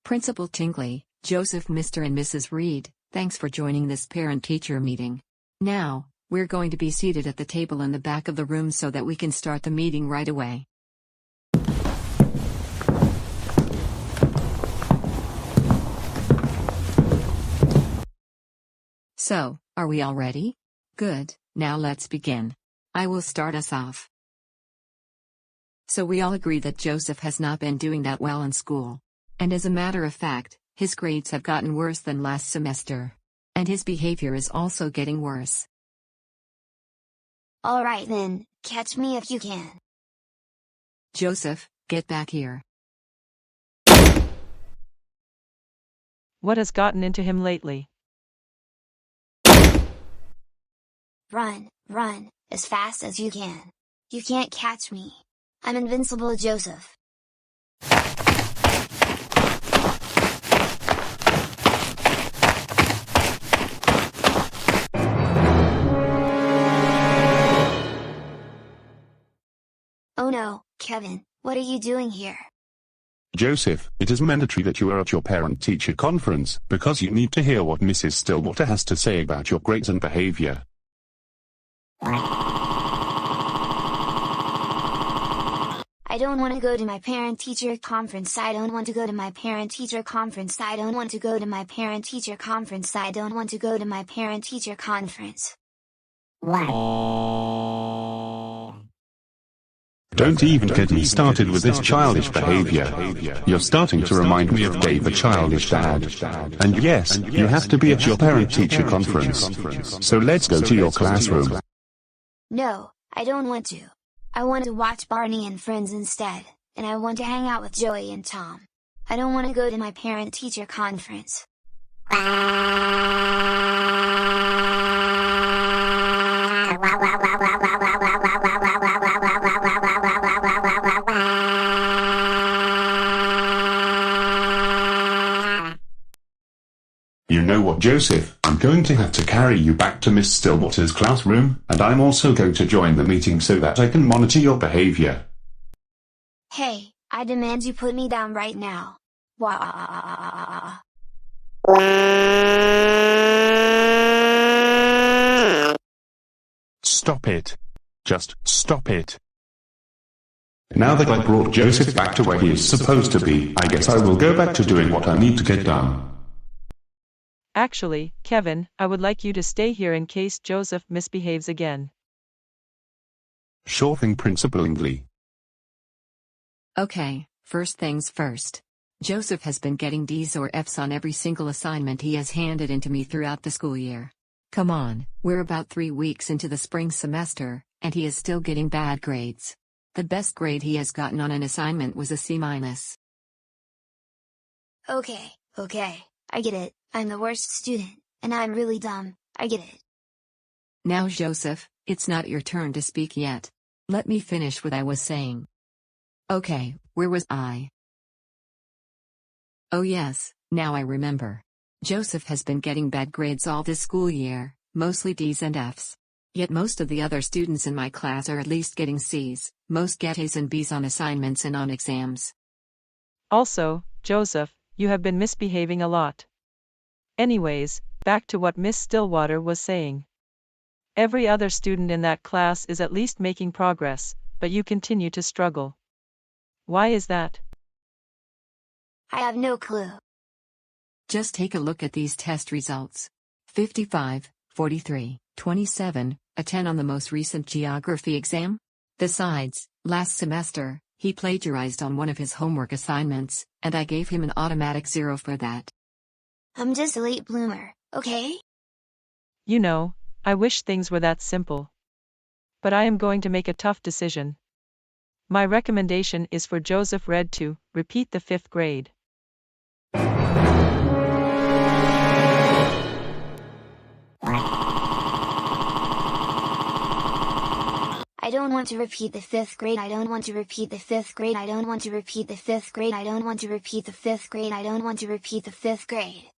Principal Tingley, Joseph, Mr. and Mrs. Reed, thanks for joining this parent-teacher meeting. Now, we're going to be seated at the table in the back of the room so that we can start the meeting right away. So, are we all ready? Good, now let's begin. I will start us off. So we all agree that Joseph has not been doing that well in school. And as a matter of fact, his grades have gotten worse than last semester. And his behavior is also getting worse. Alright then, catch me if you can. Joseph, get back here. What has gotten into him lately? Run, as fast as you can. You can't catch me. I'm invincible, Joseph. Oh no, Kevin, what are you doing here? Joseph, it is mandatory that you are at your parent-teacher conference, because you need to hear what Mrs. Stillwater has to say about your grades and behavior. I don't want to go to my parent-teacher conference. I don't want to go to my parent-teacher conference. I don't want to go to my parent-teacher conference. I don't want to go to my parent-teacher conference. Don't even get me started with this childish behavior. You're starting to remind me of Dave, a childish dad. And yes, you have to be at your parent-teacher conference. So let's go to your classroom. No, I don't want to. I want to watch Barney and Friends instead, and I want to hang out with Joey and Tom. I don't want to go to my parent-teacher conference. You know what, Joseph? I'm going to have to carry you back to Miss Stillwater's classroom, and I'm also going to join the meeting so that I can monitor your behavior. Hey, I demand you put me down right now. Wah. Stop it. Just stop it. Now that I brought Joseph back to where he is supposed to be, I guess I will go back to doing what I need to get done. Actually, Kevin, I would like you to stay here in case Joseph misbehaves again. Sure thing, Principal Tingley. Okay, first things first. Joseph has been getting D's or F's on every single assignment he has handed in to me throughout the school year. Come on, we're about 3 weeks into the spring semester, and he is still getting bad grades. The best grade he has gotten on an assignment was a C-. Okay, I get it. I'm the worst student, and I'm really dumb, I get it. Now Joseph, it's not your turn to speak yet. Let me finish what I was saying. Okay, where was I? Oh yes, now I remember. Joseph has been getting bad grades all this school year, mostly D's and F's. Yet most of the other students in my class are at least getting C's, most get A's and B's on assignments and on exams. Also, Joseph, you have been misbehaving a lot. Anyways, back to what Miss Stillwater was saying. Every other student in that class is at least making progress, but you continue to struggle. Why is that? I have no clue. Just take a look at these test results. 55, 43, 27, a 10 on the most recent geography exam. Besides, last semester, he plagiarized on one of his homework assignments, and I gave him an automatic 0 for that. I'm just a late bloomer, okay? You know, I wish things were that simple. But I am going to make a tough decision. My recommendation is for Joseph Red to repeat the 5th grade. I don't want to repeat the 5th grade. I don't want to repeat the 5th grade. I don't want to repeat the 5th grade. I don't want to repeat the 5th grade. I don't want to repeat the 5th grade.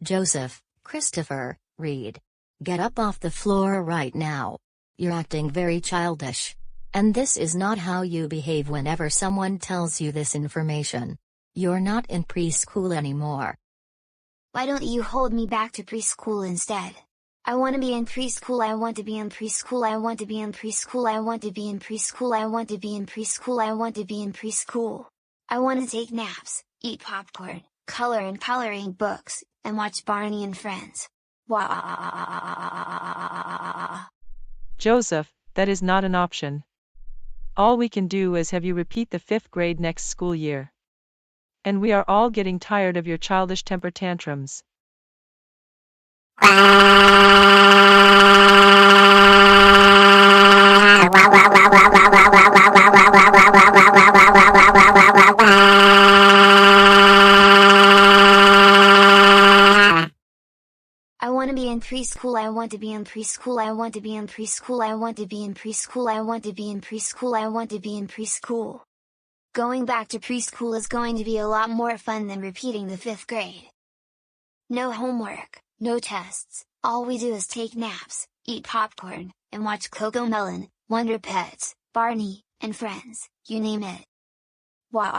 Joseph, Christopher, Reed. Get up off the floor right now. You're acting very childish. And this is not how you behave whenever someone tells you this information. You're not in preschool anymore. Why don't you hold me back to preschool instead? I want to be in preschool, I want to be in preschool, I want to be in preschool, I want to be in preschool, I want to be in preschool, I want to be in preschool. I want to take naps, eat popcorn, color in coloring books, and watch Barney and Friends. Wah! Joseph, that is not an option. All we can do is have you repeat the 5th grade next school year. And we are all getting tired of your childish temper tantrums. I want to be in preschool, I want to be in preschool, I want to be in preschool, I want to be in preschool, I want to be in preschool, I want to be in preschool. Going back to preschool is going to be a lot more fun than repeating the 5th grade. No homework, no tests, all we do is take naps, eat popcorn, and watch Cocomelon, Wonder Pets, Barney, and Friends, you name it. Wah!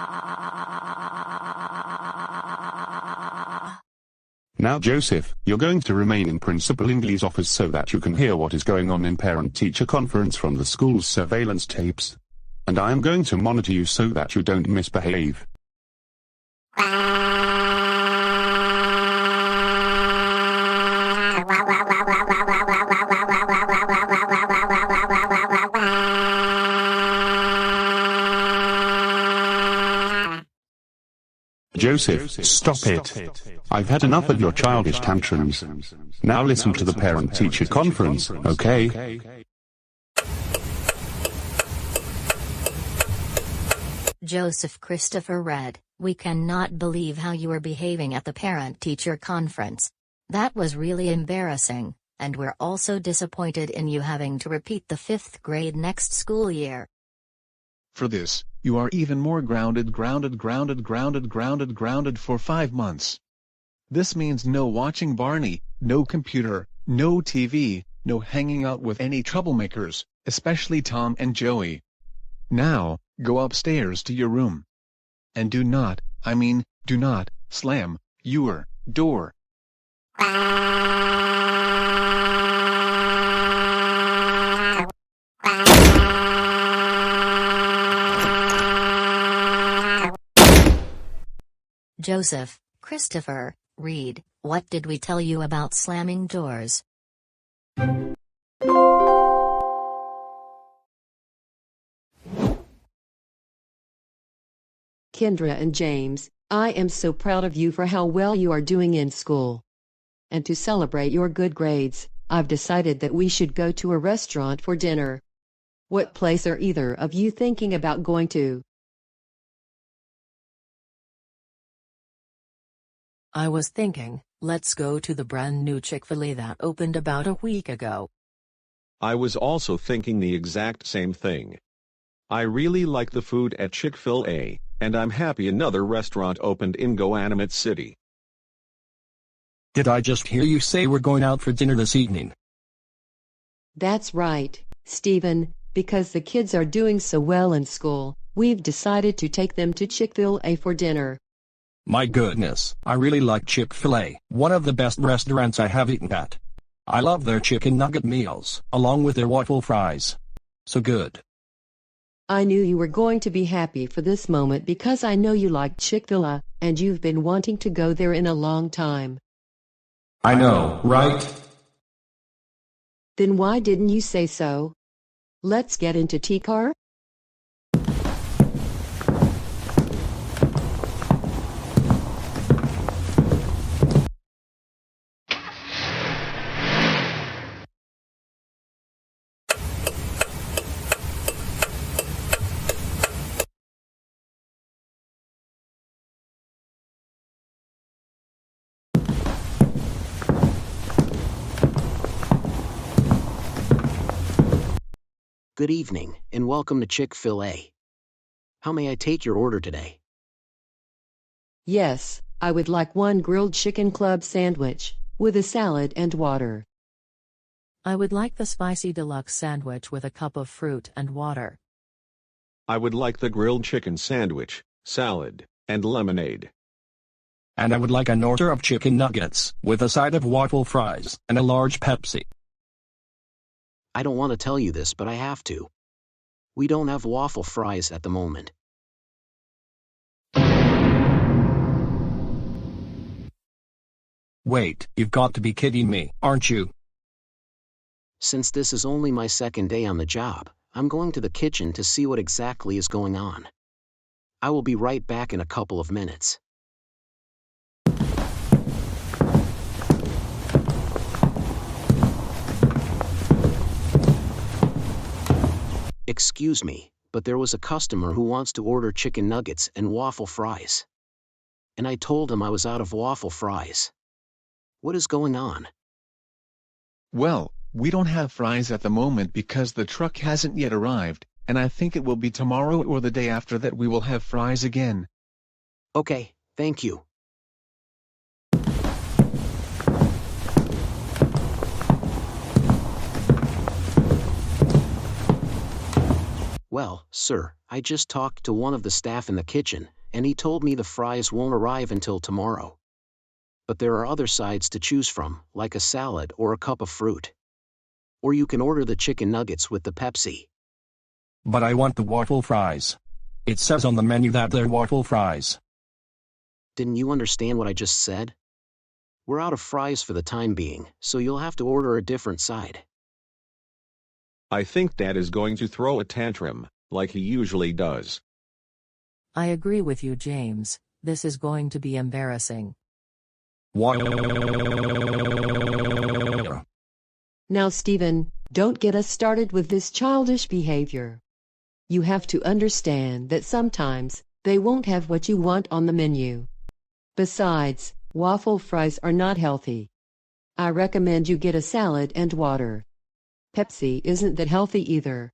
Now Joseph, you're going to remain in Principal Ingley's office so that you can hear what is going on in parent-teacher conference from the school's surveillance tapes. And I am going to monitor you so that you don't misbehave. Joseph, stop it. I've had enough of your childish tantrums. Now listen to the parent-teacher conference, okay? Joseph Christopher read, "We cannot believe how you are behaving at the parent-teacher conference. That was really embarrassing, and we're also disappointed in you having to repeat the 5th grade next school year. For this, you are even more grounded for 5 months. This means no watching Barney, no computer, no TV, no hanging out with any troublemakers, especially Tom and Joey. Now, go upstairs to your room. And do not slam your door." Joseph, Christopher, read, "What did we tell you about slamming doors?" Kendra and James, I am so proud of you for how well you are doing in school. And to celebrate your good grades, I've decided that we should go to a restaurant for dinner. What place are either of you thinking about going to? I was thinking, let's go to the brand new Chick-fil-A that opened about a week ago. I was also thinking the exact same thing. I really like the food at Chick-fil-A, and I'm happy another restaurant opened in Goanimator City. Did I just hear you say we're going out for dinner this evening? That's right, Stephen, because the kids are doing so well in school, we've decided to take them to Chick-fil-A for dinner. My goodness, I really like Chick-fil-A, one of the best restaurants I have eaten at. I love their chicken nugget meals, along with their waffle fries. So good. I knew you were going to be happy for this moment because I know you like Chick-fil-A, and you've been wanting to go there in a long time. I know, right? Then why didn't you say so? Let's get into T-Car? Good evening, and welcome to Chick-fil-A. How may I take your order today? Yes, I would like one grilled chicken club sandwich, with a salad and water. I would like the spicy deluxe sandwich with a cup of fruit and water. I would like the grilled chicken sandwich, salad, and lemonade. And I would like an order of chicken nuggets, with a side of waffle fries, and a large Pepsi. I don't want to tell you this, but I have to. We don't have waffle fries at the moment. Wait, you've got to be kidding me, aren't you? Since this is only my second day on the job, I'm going to the kitchen to see what exactly is going on. I will be right back in a couple of minutes. Excuse me, but there was a customer who wants to order chicken nuggets and waffle fries. And I told him I was out of waffle fries. What is going on? Well, we don't have fries at the moment because the truck hasn't yet arrived, and I think it will be tomorrow or the day after that we will have fries again. Okay, thank you. Well, sir, I just talked to one of the staff in the kitchen, and he told me the fries won't arrive until tomorrow. But there are other sides to choose from, like a salad or a cup of fruit. Or you can order the chicken nuggets with the Pepsi. But I want the waffle fries. It says on the menu that they're waffle fries. Didn't you understand what I just said? We're out of fries for the time being, so you'll have to order a different side. I think Dad is going to throw a tantrum, like he usually does. I agree with you, James. This is going to be embarrassing. Now, Stephen, don't get us started with this childish behavior. You have to understand that sometimes they won't have what you want on the menu. Besides, waffle fries are not healthy. I recommend you get a salad and water. Pepsi isn't that healthy either.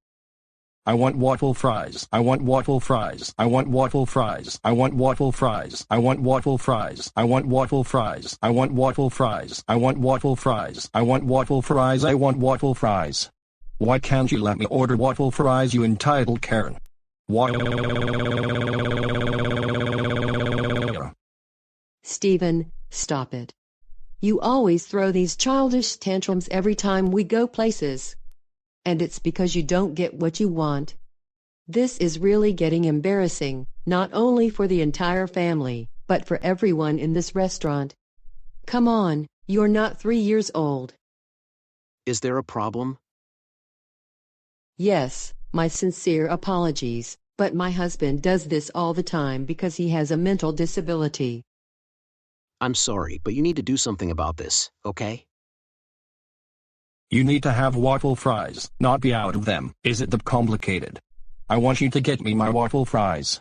I want waffle fries. I want waffle fries. I want waffle fries. I want waffle fries. I want waffle fries. I want waffle fries. I want waffle fries. I want waffle fries. I want waffle fries. I want waffle fries. Why can't you let me order waffle fries, you entitled Karen? Stephen, stop it. You always throw these childish tantrums every time we go places. And it's because you don't get what you want. This is really getting embarrassing, not only for the entire family, but for everyone in this restaurant. Come on, you're not 3 years old. Is there a problem? Yes, my sincere apologies, but my husband does this all the time because he has a mental disability. I'm sorry, but you need to do something about this, okay? You need to have waffle fries, not be out of them. Is it that complicated? I want you to get me my waffle fries.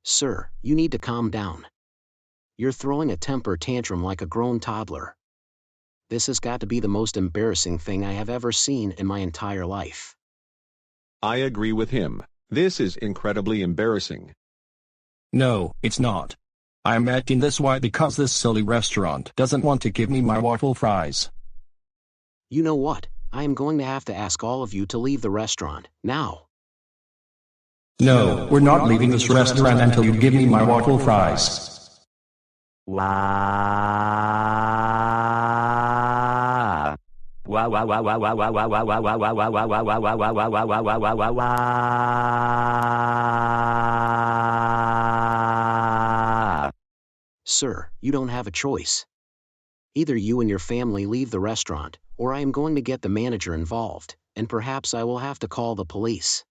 Sir, you need to calm down. You're throwing a temper tantrum like a grown toddler. This has got to be the most embarrassing thing I have ever seen in my entire life. I agree with him. This is incredibly embarrassing. No, it's not. I'm acting this way because this silly restaurant doesn't want to give me my waffle fries. You know what? I am going to have to ask all of you to leave the restaurant, now. No, we're not leaving this restaurant until you give me my waffle fries. Sir, you don't have a choice. Either you and your family leave the restaurant, or I am going to get the manager involved, and perhaps I will have to call the police.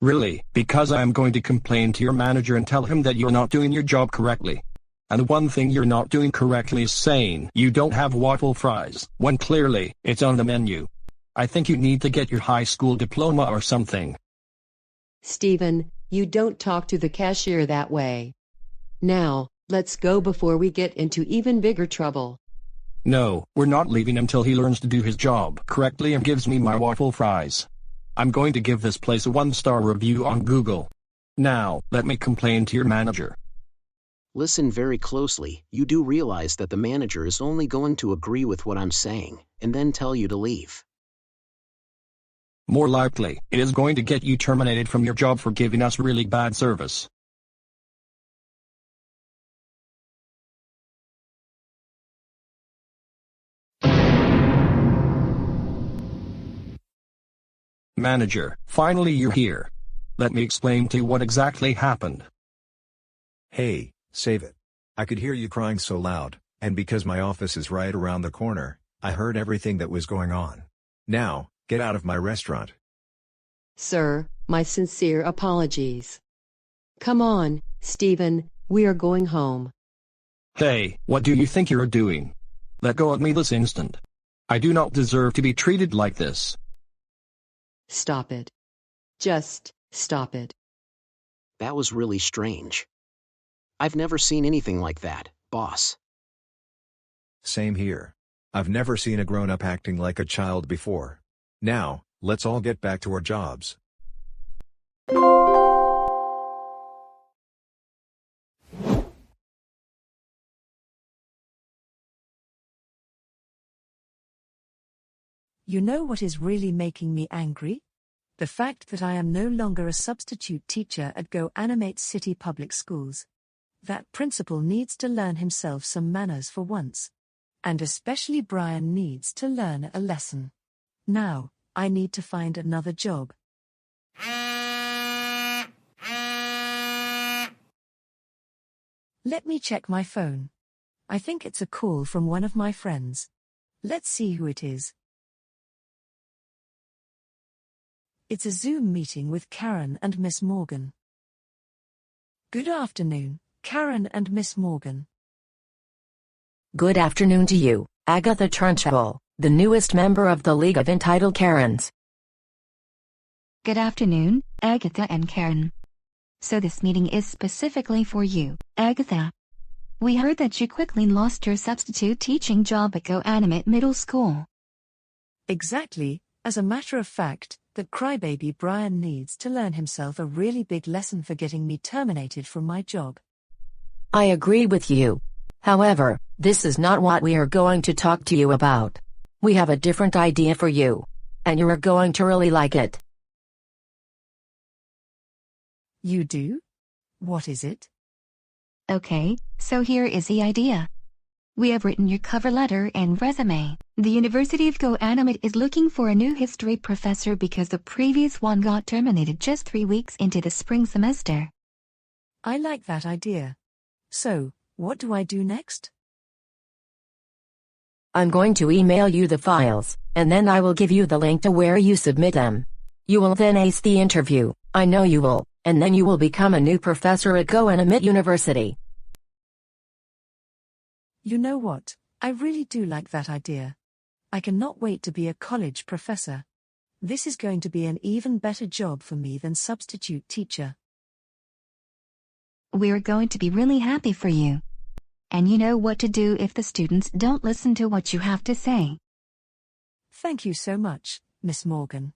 Really, because I am going to complain to your manager and tell him that you're not doing your job correctly. And one thing you're not doing correctly is saying you don't have waffle fries, when clearly, it's on the menu. I think you need to get your high school diploma or something. Stephen, you don't talk to the cashier that way. Now, let's go before we get into even bigger trouble. No, we're not leaving until he learns to do his job correctly and gives me my waffle fries. I'm going to give this place a 1-star review on Google. Now, let me complain to your manager. Listen very closely. You do realize that the manager is only going to agree with what I'm saying, and then tell you to leave. More likely, it is going to get you terminated from your job for giving us really bad service. Manager, finally you're here. Let me explain to you what exactly happened. Hey, save it. I could hear you crying so loud, and because my office is right around the corner, I heard everything that was going on. Now, get out of my restaurant. Sir, my sincere apologies. Come on, Stephen, we are going home. Hey, what do you think you're doing? Let go of me this instant. I do not deserve to be treated like this. Stop it. Just stop it. That was really strange. I've never seen anything like that, boss. Same here. I've never seen a grown-up acting like a child before. Now, let's all get back to our jobs. You know what is really making me angry? The fact that I am no longer a substitute teacher at GoAnimate City Public Schools. That principal needs to learn himself some manners for once. And especially Brian needs to learn a lesson. Now, I need to find another job. Let me check my phone. I think it's a call from one of my friends. Let's see who it is. It's a Zoom meeting with Karen and Miss Morgan. Good afternoon, Karen and Miss Morgan. Good afternoon to you, Agatha Trunchbull, the newest member of the League of Entitled Karens. Good afternoon, Agatha and Karen. So this meeting is specifically for you, Agatha. We heard that you quickly lost your substitute teaching job at GoAnimate Middle School. Exactly. As a matter of fact, that crybaby Brian needs to learn himself a really big lesson for getting me terminated from my job. I agree with you. However, this is not what we are going to talk to you about. We have a different idea for you. And you are going to really like it. You do? What is it? Okay, so here is the idea. We have written your cover letter and resume. The University of GoAnimate is looking for a new history professor because the previous one got terminated just 3 weeks into the spring semester. I like that idea. So, what do I do next? I'm going to email you the files, and then I will give you the link to where you submit them. You will then ace the interview, I know you will, and then you will become a new professor at GoAnimate University. You know what, I really do like that idea. I cannot wait to be a college professor. This is going to be an even better job for me than substitute teacher. We're going to be really happy for you. And you know what to do if the students don't listen to what you have to say. Thank you so much, Miss Morgan.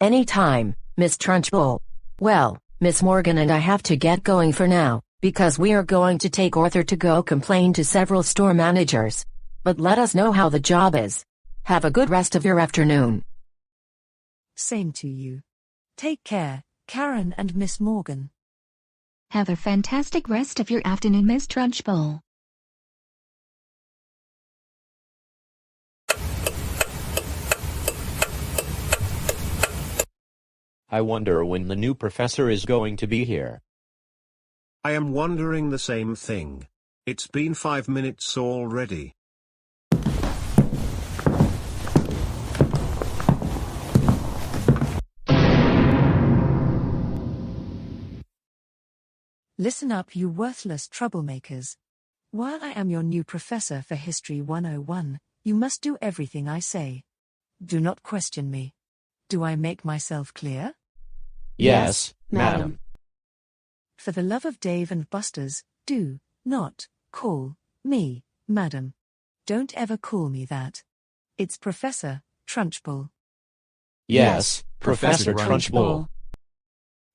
Anytime, Miss Trunchbull. Well, Miss Morgan and I have to get going for now, because we are going to take Arthur to go complain to several store managers. But let us know how the job is. Have a good rest of your afternoon. Same to you. Take care, Karen and Miss Morgan. Have a fantastic rest of your afternoon, Miss Trunchbull. I wonder when the new professor is going to be here. I am wondering the same thing. It's been 5 minutes already. Listen up, you worthless troublemakers. While I am your new professor for History 101, you must do everything I say. Do not question me. Do I make myself clear? Yes, madam. For the love of Dave and Buster's, do not call me madam. Don't ever call me that. It's Professor Trunchbull. Yes, Professor Trunchbull.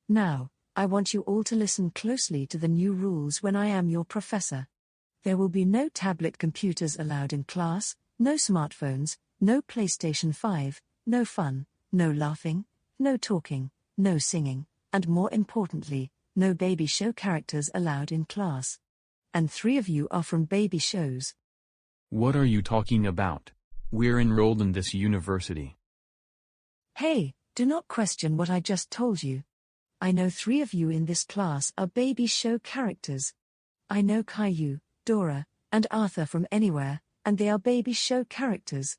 Now, I want you all to listen closely to the new rules when I am your professor. There will be no tablet computers allowed in class, no smartphones, no PlayStation 5, no fun, no laughing, no talking, no singing, and more importantly, no baby show characters allowed in class. And 3 of you are from baby shows. What are you talking about? We're enrolled in this university. Hey, do not question what I just told you. I know 3 of you in this class are baby show characters. I know Caillou, Dora, and Arthur from anywhere, and they are baby show characters.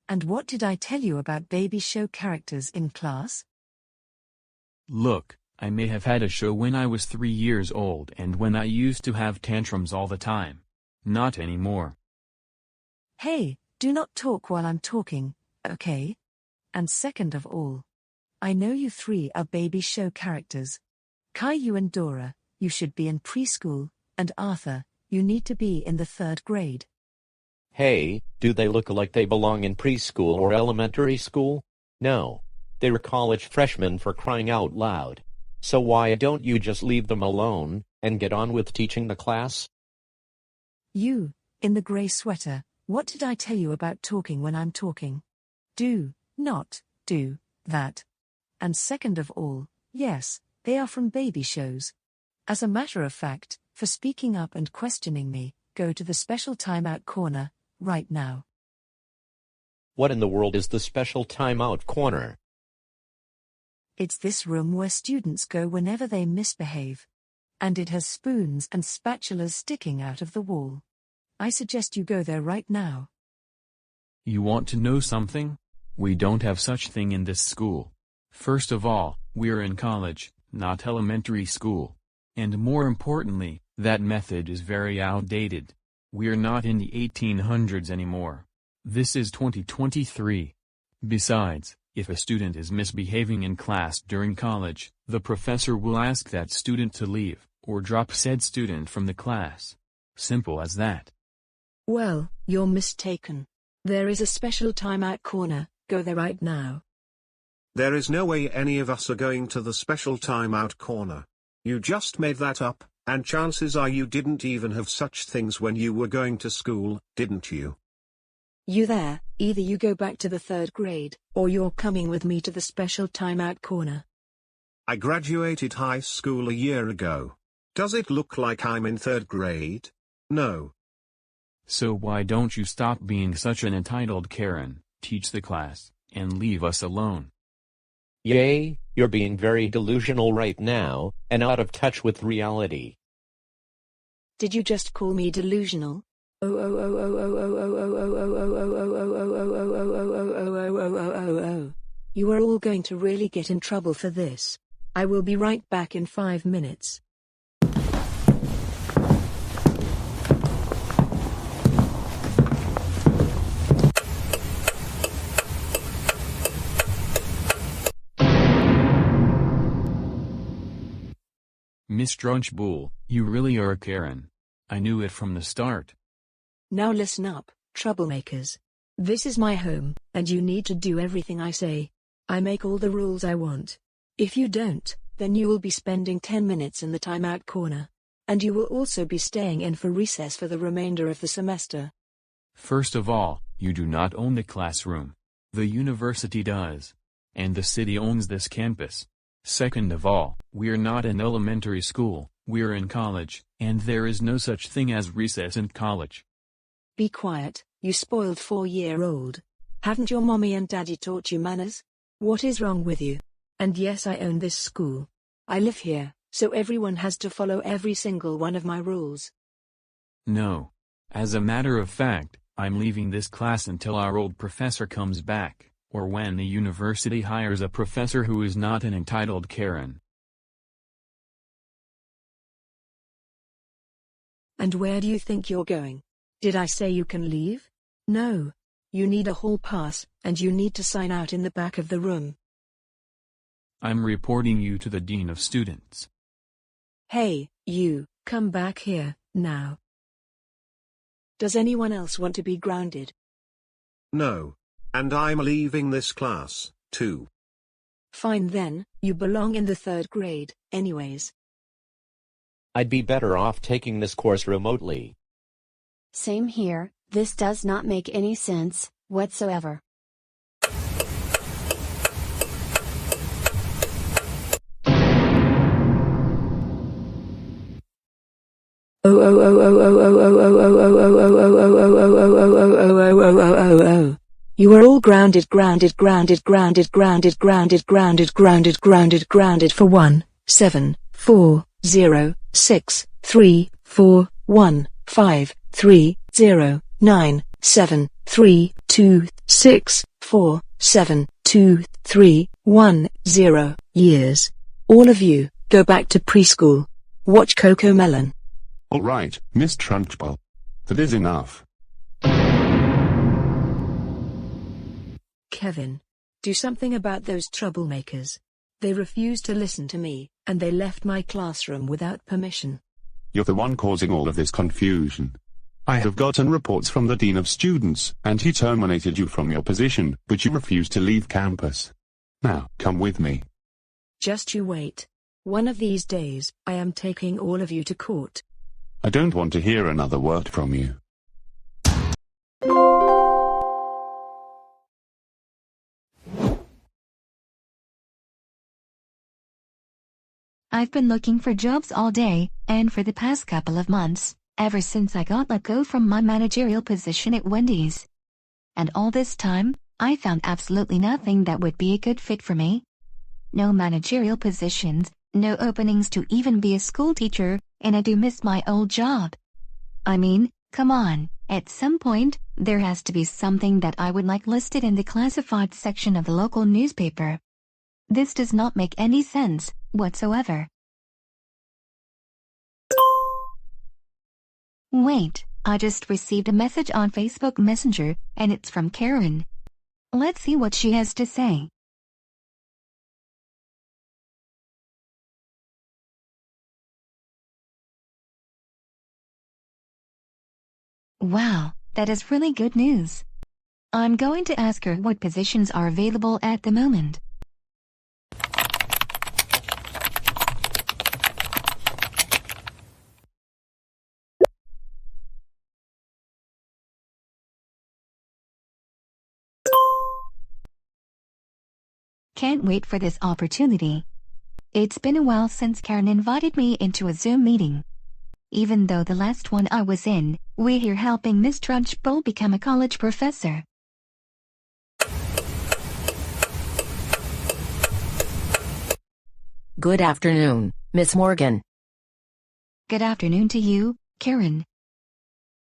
And what did I tell you about baby show characters in class? Look, I may have had a show when I was 3 years old and when I used to have tantrums all the time. Not anymore. Hey, do not talk while I'm talking, okay? And second of all, I know you 3 are baby show characters. Caillou and Dora, you should be in preschool, and Arthur, you need to be in the 3rd grade. Hey, do they look like they belong in preschool or elementary school? No. They're college freshmen, for crying out loud. So why don't you just leave them alone, and get on with teaching the class? You, in the grey sweater, what did I tell you about talking when I'm talking? Do not do that. And second of all, yes, they are from baby shows. As a matter of fact, for speaking up and questioning me, go to the special timeout corner, right now. What in the world is the special timeout corner? It's this room where students go whenever they misbehave. And it has spoons and spatulas sticking out of the wall. I suggest you go there right now. You want to know something? We don't have such thing in this school. First of all, we're in college, not elementary school. And more importantly, that method is very outdated. We're not in the 1800s anymore. This is 2023. Besides, if a student is misbehaving in class during college, the professor will ask that student to leave, or drop said student from the class. Simple as that. Well, you're mistaken. There is a special timeout corner, go there right now. There is no way any of us are going to the special timeout corner. You just made that up, and chances are you didn't even have such things when you were going to school, didn't you? You there, either you go back to the 3rd grade, or you're coming with me to the special timeout corner. I graduated high school a year ago. Does it look like I'm in 3rd grade? No. So why don't you stop being such an entitled Karen, teach the class, and leave us alone? Yay, you're being very delusional right now, and out of touch with reality. Did you just call me delusional? You are all going to really get in trouble for this. I will be right back in 5 minutes. Miss Trunchbull, you really are a Karen. I knew it from the start. Now listen up, troublemakers. This is my home, and you need to do everything I say. I make all the rules I want. If you don't, then you will be spending 10 minutes in the timeout corner. And you will also be staying in for recess for the remainder of the semester. First of all, you do not own the classroom. The university does. And the city owns this campus. Second of all, we're not in elementary school, we're in college, and there is no such thing as recess in college. Be quiet, you spoiled 4-year-old. Haven't your mommy and daddy taught you manners? What is wrong with you? And yes, I own this school. I live here, so everyone has to follow every single one of my rules. No. As a matter of fact, I'm leaving this class until our old professor comes back, or when the university hires a professor who is not an entitled Karen. And where do you think you're going? Did I say you can leave? No. You need a hall pass, and you need to sign out in the back of the room. I'm reporting you to the Dean of Students. Hey, you, come back here, now. Does anyone else want to be grounded? No. And I'm leaving this class, too. Fine then, you belong in the 3rd grade, anyways. I'd be better off taking this course remotely. Same here, this does not make any sense, whatsoever. You are all grounded for 1, 7, 4, 0, 6, 3, 4, 1, 5, 3, 0, 9, 7, 3, 2, 6, 4, 7, 2, 3, 1, 0 years. All of you, go back to preschool. Watch CoComelon. All right, Miss Trunchbull. That is enough. Kevin, do something about those troublemakers. They refused to listen to me, and they left my classroom without permission. You're the one causing all of this confusion. I have gotten reports from the Dean of Students, and he terminated you from your position, but you refused to leave campus. Now, come with me. Just you wait. One of these days, I am taking all of you to court. I don't want to hear another word from you. I've been looking for jobs all day, and for the past couple of months, ever since I got let go from my managerial position at Wendy's. And all this time, I found absolutely nothing that would be a good fit for me. No managerial positions, no openings to even be a school teacher, and I do miss my old job. I mean, come on, at some point, there has to be something that I would like listed in the classified section of the local newspaper. This does not make any sense whatsoever. Wait, I just received a message on Facebook Messenger, and it's from Karen. Let's see what she has to say. Wow, that is really good news. I'm going to ask her what positions are available at the moment. Can't wait for this opportunity. It's been a while since Karen invited me into a Zoom meeting. Even though the last one I was in, we're here helping Miss Trunchbull become a college professor. Good afternoon, Miss Morgan. Good afternoon to you, Karen.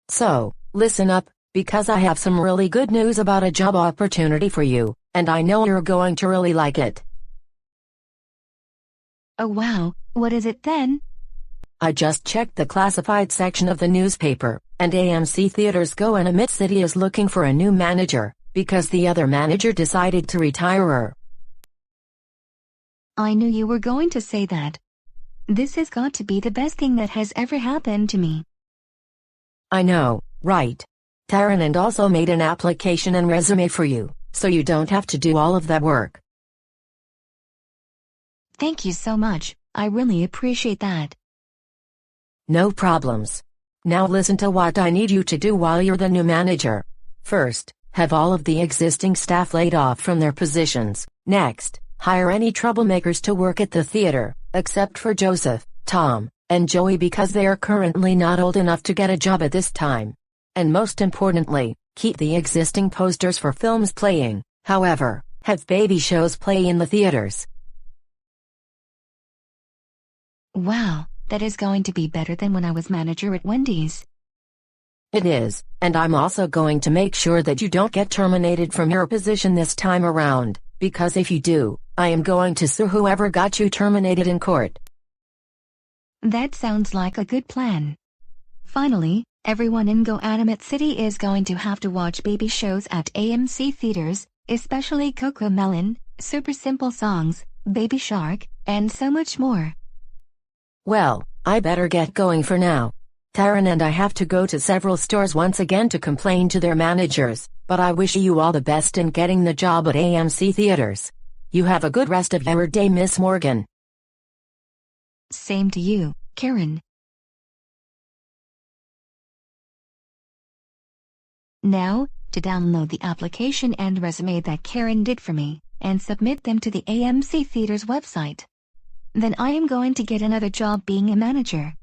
So, listen up, because I have some really good news about a job opportunity for you, and I know you're going to really like it. Oh wow, what is it then? I just checked the classified section of the newspaper, and AMC Theaters Goanimate City is looking for a new manager, because the other manager decided to retire her. I knew you were going to say that. This has got to be the best thing that has ever happened to me. I know, right? Taryn and also made an application and resume for you, so you don't have to do all of that work. Thank you so much, I really appreciate that. No problems. Now listen to what I need you to do while you're the new manager. First, have all of the existing staff laid off from their positions. Next, hire any troublemakers to work at the theater, except for Joseph, Tom, and Joey because they are currently not old enough to get a job at this time. And most importantly, keep the existing posters for films playing, however, have baby shows play in the theaters. Wow, that is going to be better than when I was manager at Wendy's. It is, and I'm also going to make sure that you don't get terminated from your position this time around, because if you do, I am going to sue whoever got you terminated in court. That sounds like a good plan. Finally, everyone in Goanimate City is going to have to watch baby shows at AMC Theaters, especially CoComelon, Super Simple Songs, Baby Shark, and so much more. Well, I better get going for now. Taryn and I have to go to several stores once again to complain to their managers, but I wish you all the best in getting the job at AMC Theaters. You have a good rest of your day, Miss Morgan. Same to you, Karen. Now, to download the application and resume that Karen did for me, and submit them to the AMC Theaters website. Then I am going to get another job being a manager.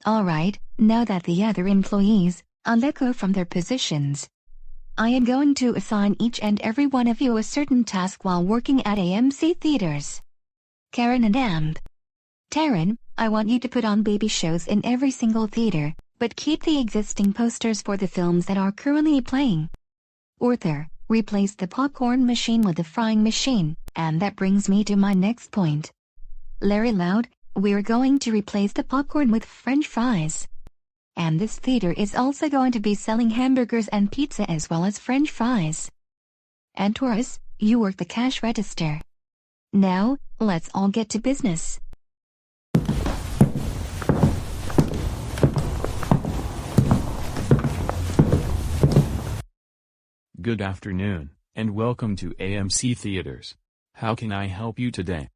Alright, now that the other employees are let go from their positions, I am going to assign each and every one of you a certain task while working at AMC Theaters. Karen and Amb. Taryn, I want you to put on baby shows in every single theater, but keep the existing posters for the films that are currently playing. Arthur, replace the popcorn machine with the frying machine, and that brings me to my next point. Larry Loud, we're going to replace the popcorn with French fries. And this theater is also going to be selling hamburgers and pizza as well as French fries. And Taurus, you work the cash register. Now, let's all get to business. Good afternoon, and welcome to AMC Theaters. How can I help you today?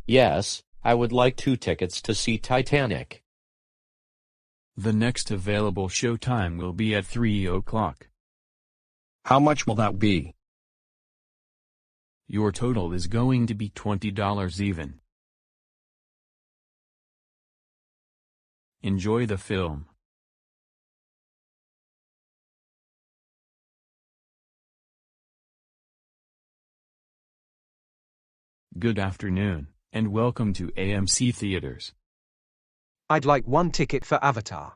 Yes, I would like 2 tickets to see Titanic. The next available showtime will be at 3 o'clock. How much will that be? Your total is going to be $20 even. Enjoy the film. Good afternoon, and welcome to AMC Theaters. I'd like 1 ticket for Avatar.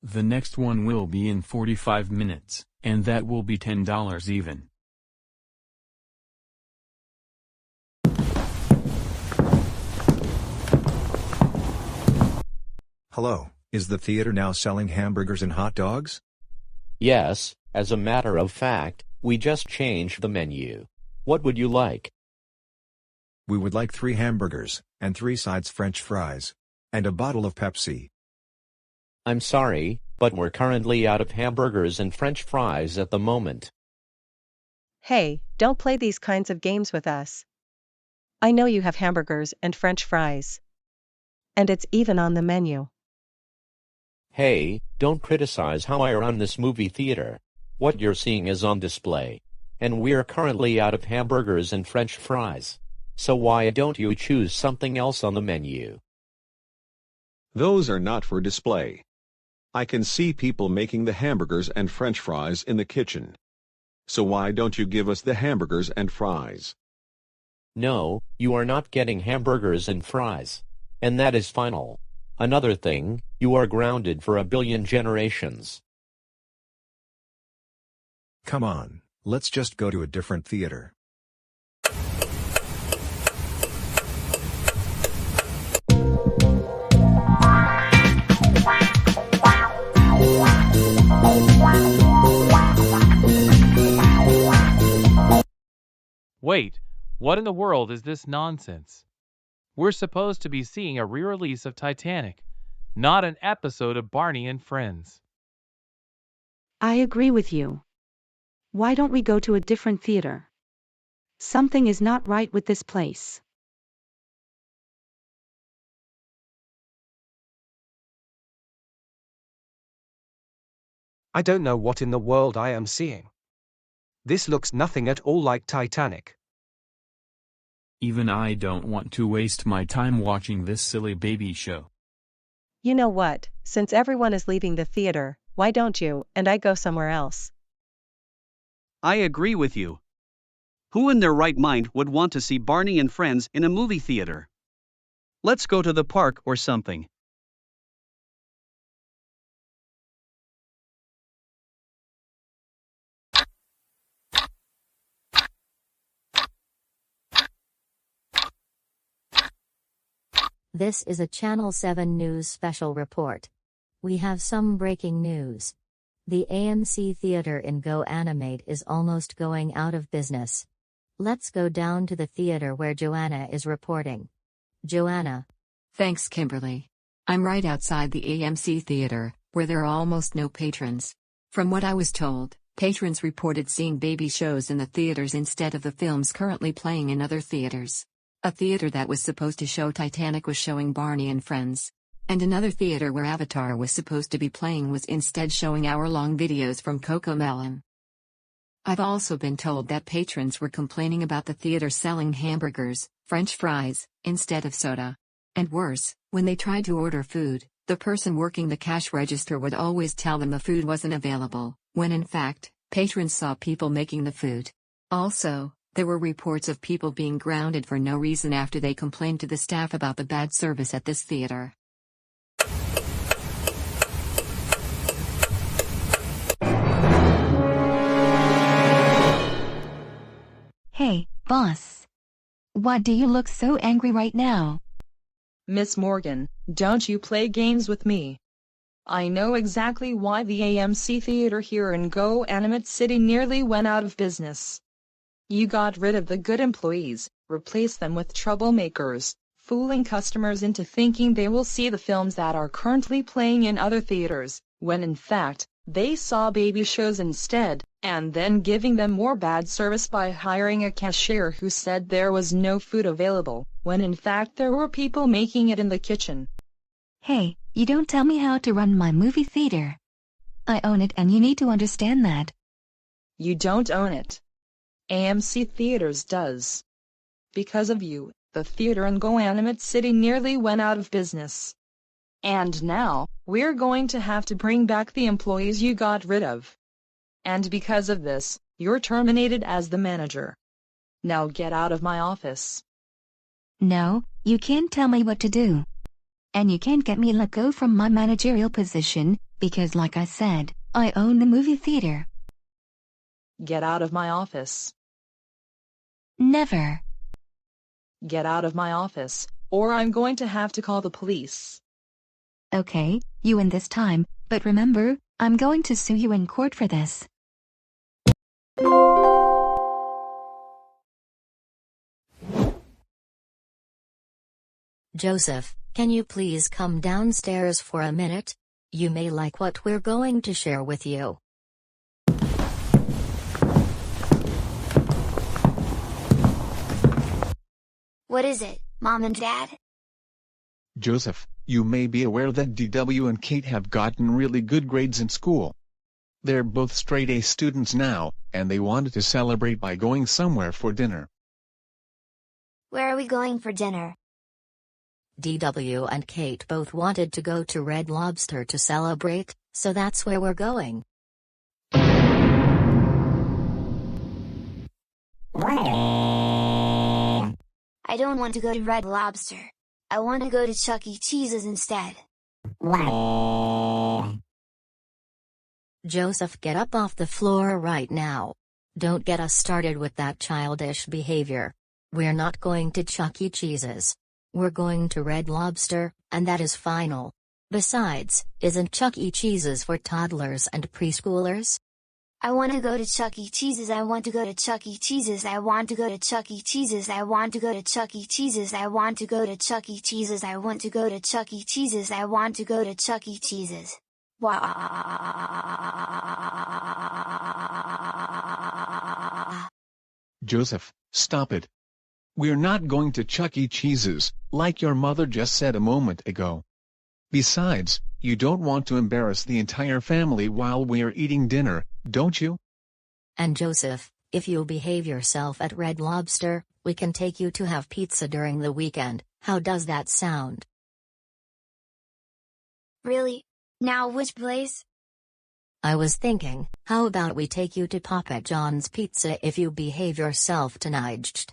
The next one will be in 45 minutes, and that will be $10 even. Hello, is the theater now selling hamburgers and hot dogs? Yes, as a matter of fact, we just changed the menu. What would you like? We would like 3 hamburgers, and 3 sides French fries. And a bottle of Pepsi. I'm sorry, but we're currently out of hamburgers and French fries at the moment. Hey, don't play these kinds of games with us. I know you have hamburgers and French fries. And it's even on the menu. Hey, don't criticize how I run this movie theater. What you're seeing is on display. And we're currently out of hamburgers and French fries. So why don't you choose something else on the menu? Those are not for display. I can see people making the hamburgers and French fries in the kitchen. So why don't you give us the hamburgers and fries? No, you are not getting hamburgers and fries. And that is final. Another thing, you are grounded for 1 billion generations. Come on, let's just go to a different theater. Wait, what in the world is this nonsense? We're supposed to be seeing a re-release of Titanic, not an episode of Barney and Friends. I agree with you. Why don't we go to a different theater? Something is not right with this place. I don't know what in the world I am seeing. This looks nothing at all like Titanic. Even I don't want to waste my time watching this silly baby show. You know what, since everyone is leaving the theater, why don't you and I go somewhere else? I agree with you. Who in their right mind would want to see Barney and Friends in a movie theater? Let's go to the park or something. This is a Channel 7 News special report. We have some breaking news. The AMC Theater in GoAnimate is almost going out of business. Let's go down to the theater where Joanna is reporting. Joanna. Thanks, Kimberly. I'm right outside the AMC Theater, where there are almost no patrons. From what I was told, patrons reported seeing baby shows in the theaters instead of the films currently playing in other theaters. A theater that was supposed to show Titanic was showing Barney and Friends. And another theater where Avatar was supposed to be playing was instead showing hour-long videos from CoComelon. I've also been told that patrons were complaining about the theater selling hamburgers, French fries, instead of soda. And worse, when they tried to order food, the person working the cash register would always tell them the food wasn't available, when in fact, patrons saw people making the food. Also, there were reports of people being grounded for no reason after they complained to the staff about the bad service at this theater. Hey, boss. Why do you look so angry right now? Miss Morgan, don't you play games with me. I know exactly why the AMC theater here in GoAnimate City nearly went out of business. You got rid of the good employees, replaced them with troublemakers, fooling customers into thinking they will see the films that are currently playing in other theaters, when in fact, they saw baby shows instead, and then giving them more bad service by hiring a cashier who said there was no food available, when in fact there were people making it in the kitchen. Hey, you don't tell me how to run my movie theater. I own it and you need to understand that. You don't own it. AMC Theaters does. Because of you, the theater in GoAnimate City nearly went out of business. And now, we're going to have to bring back the employees you got rid of. And because of this, you're terminated as the manager. Now get out of my office. No, you can't tell me what to do. And you can't get me let go from my managerial position, because like I said, I own the movie theater. Get out of my office. Never. Get out of my office, or I'm going to have to call the police. Okay, you win this time, but remember, I'm going to sue you in court for this. Joseph, can you please come downstairs for a minute? You may like what we're going to share with you. What is it, Mom and Dad? Joseph, you may be aware that DW and Kate have gotten really good grades in school. They're both straight A students now, and they wanted to celebrate by going somewhere for dinner. Where are we going for dinner? DW and Kate both wanted to go to Red Lobster to celebrate, so that's where we're going. I don't want to go to Red Lobster. I want to go to Chuck E. Cheese's instead. Joseph, get up off the floor right now. Don't get us started with that childish behavior. We're not going to Chuck E. Cheese's. We're going to Red Lobster, and that is final. Besides, isn't Chuck E. Cheese's for toddlers and preschoolers? I want to go to Chuck E. Cheese's. I want to go to Chuck E. Cheese's. I want to go to Chuck E. Cheese's. I want to go to Chuck E. Cheese's. I want to go to Chuck E. Cheese's. I want to go to Chuck E. Cheese's. I want to go to Chuck E. Cheese's. Joseph, stop it. We're not going to Chuck E. Cheese's, like your mother just said a moment ago. Besides, you don't want to embarrass the entire family while we're eating dinner, don't you? And Joseph, if you'll behave yourself at Red Lobster, we can take you to have pizza during the weekend. How does that sound? Really? Now which place? I was thinking, how about we take you to Papa John's Pizza if you behave yourself tonight?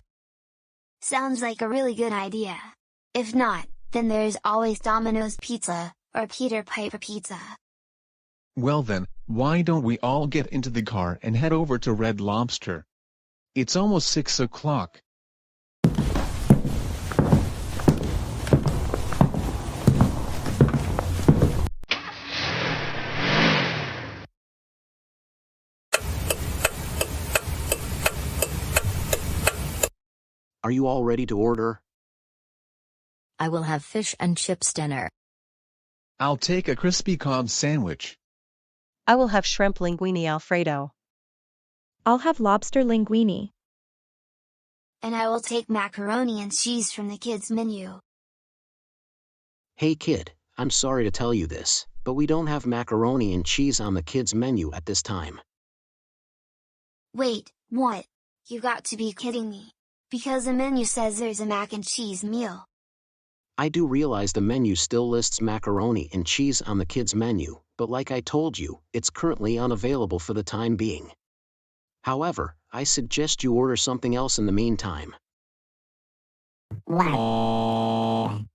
Sounds like a really good idea. If not, then there's always Domino's Pizza, or Peter Piper Pizza. Well then, why don't we all get into the car and head over to Red Lobster? It's almost 6 o'clock. Are you all ready to order? I will have fish and chips dinner. I'll take a crispy Cobb sandwich. I will have shrimp linguine Alfredo. I'll have lobster linguine. And I will take macaroni and cheese from the kids' menu. Hey kid, I'm sorry to tell you this, but we don't have macaroni and cheese on the kids' menu at this time. Wait, what? You got to be kidding me. Because the menu says there's a mac and cheese meal. I do realize the menu still lists macaroni and cheese on the kids' menu, but like I told you, it's currently unavailable for the time being. However, I suggest you order something else in the meantime. Now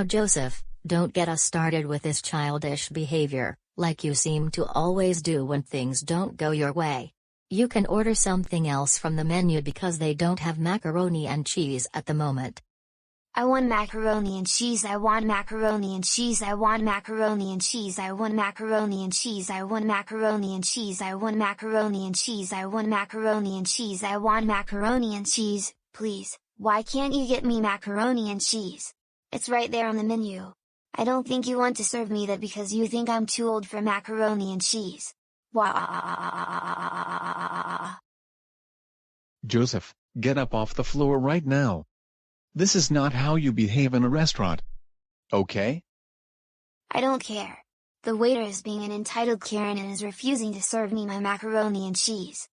Joseph, don't get us started with this childish behavior, like you seem to always do when things don't go your way. You can order something else from the menu because they don't have macaroni and cheese at the moment. I want macaroni and cheese. I want macaroni and cheese. I want macaroni and cheese. I want macaroni and cheese. I want macaroni and cheese. I want macaroni and cheese. I want macaroni and cheese. I want macaroni and cheese, please. Why can't you get me macaroni and cheese? It's right there on the menu. I don't think you want to serve me that because you think I'm too old for macaroni and cheese. Wah. Joseph, get up off the floor right now. This is not how you behave in a restaurant. Okay? I don't care. The waiter is being an entitled Karen and is refusing to serve me my macaroni and cheese.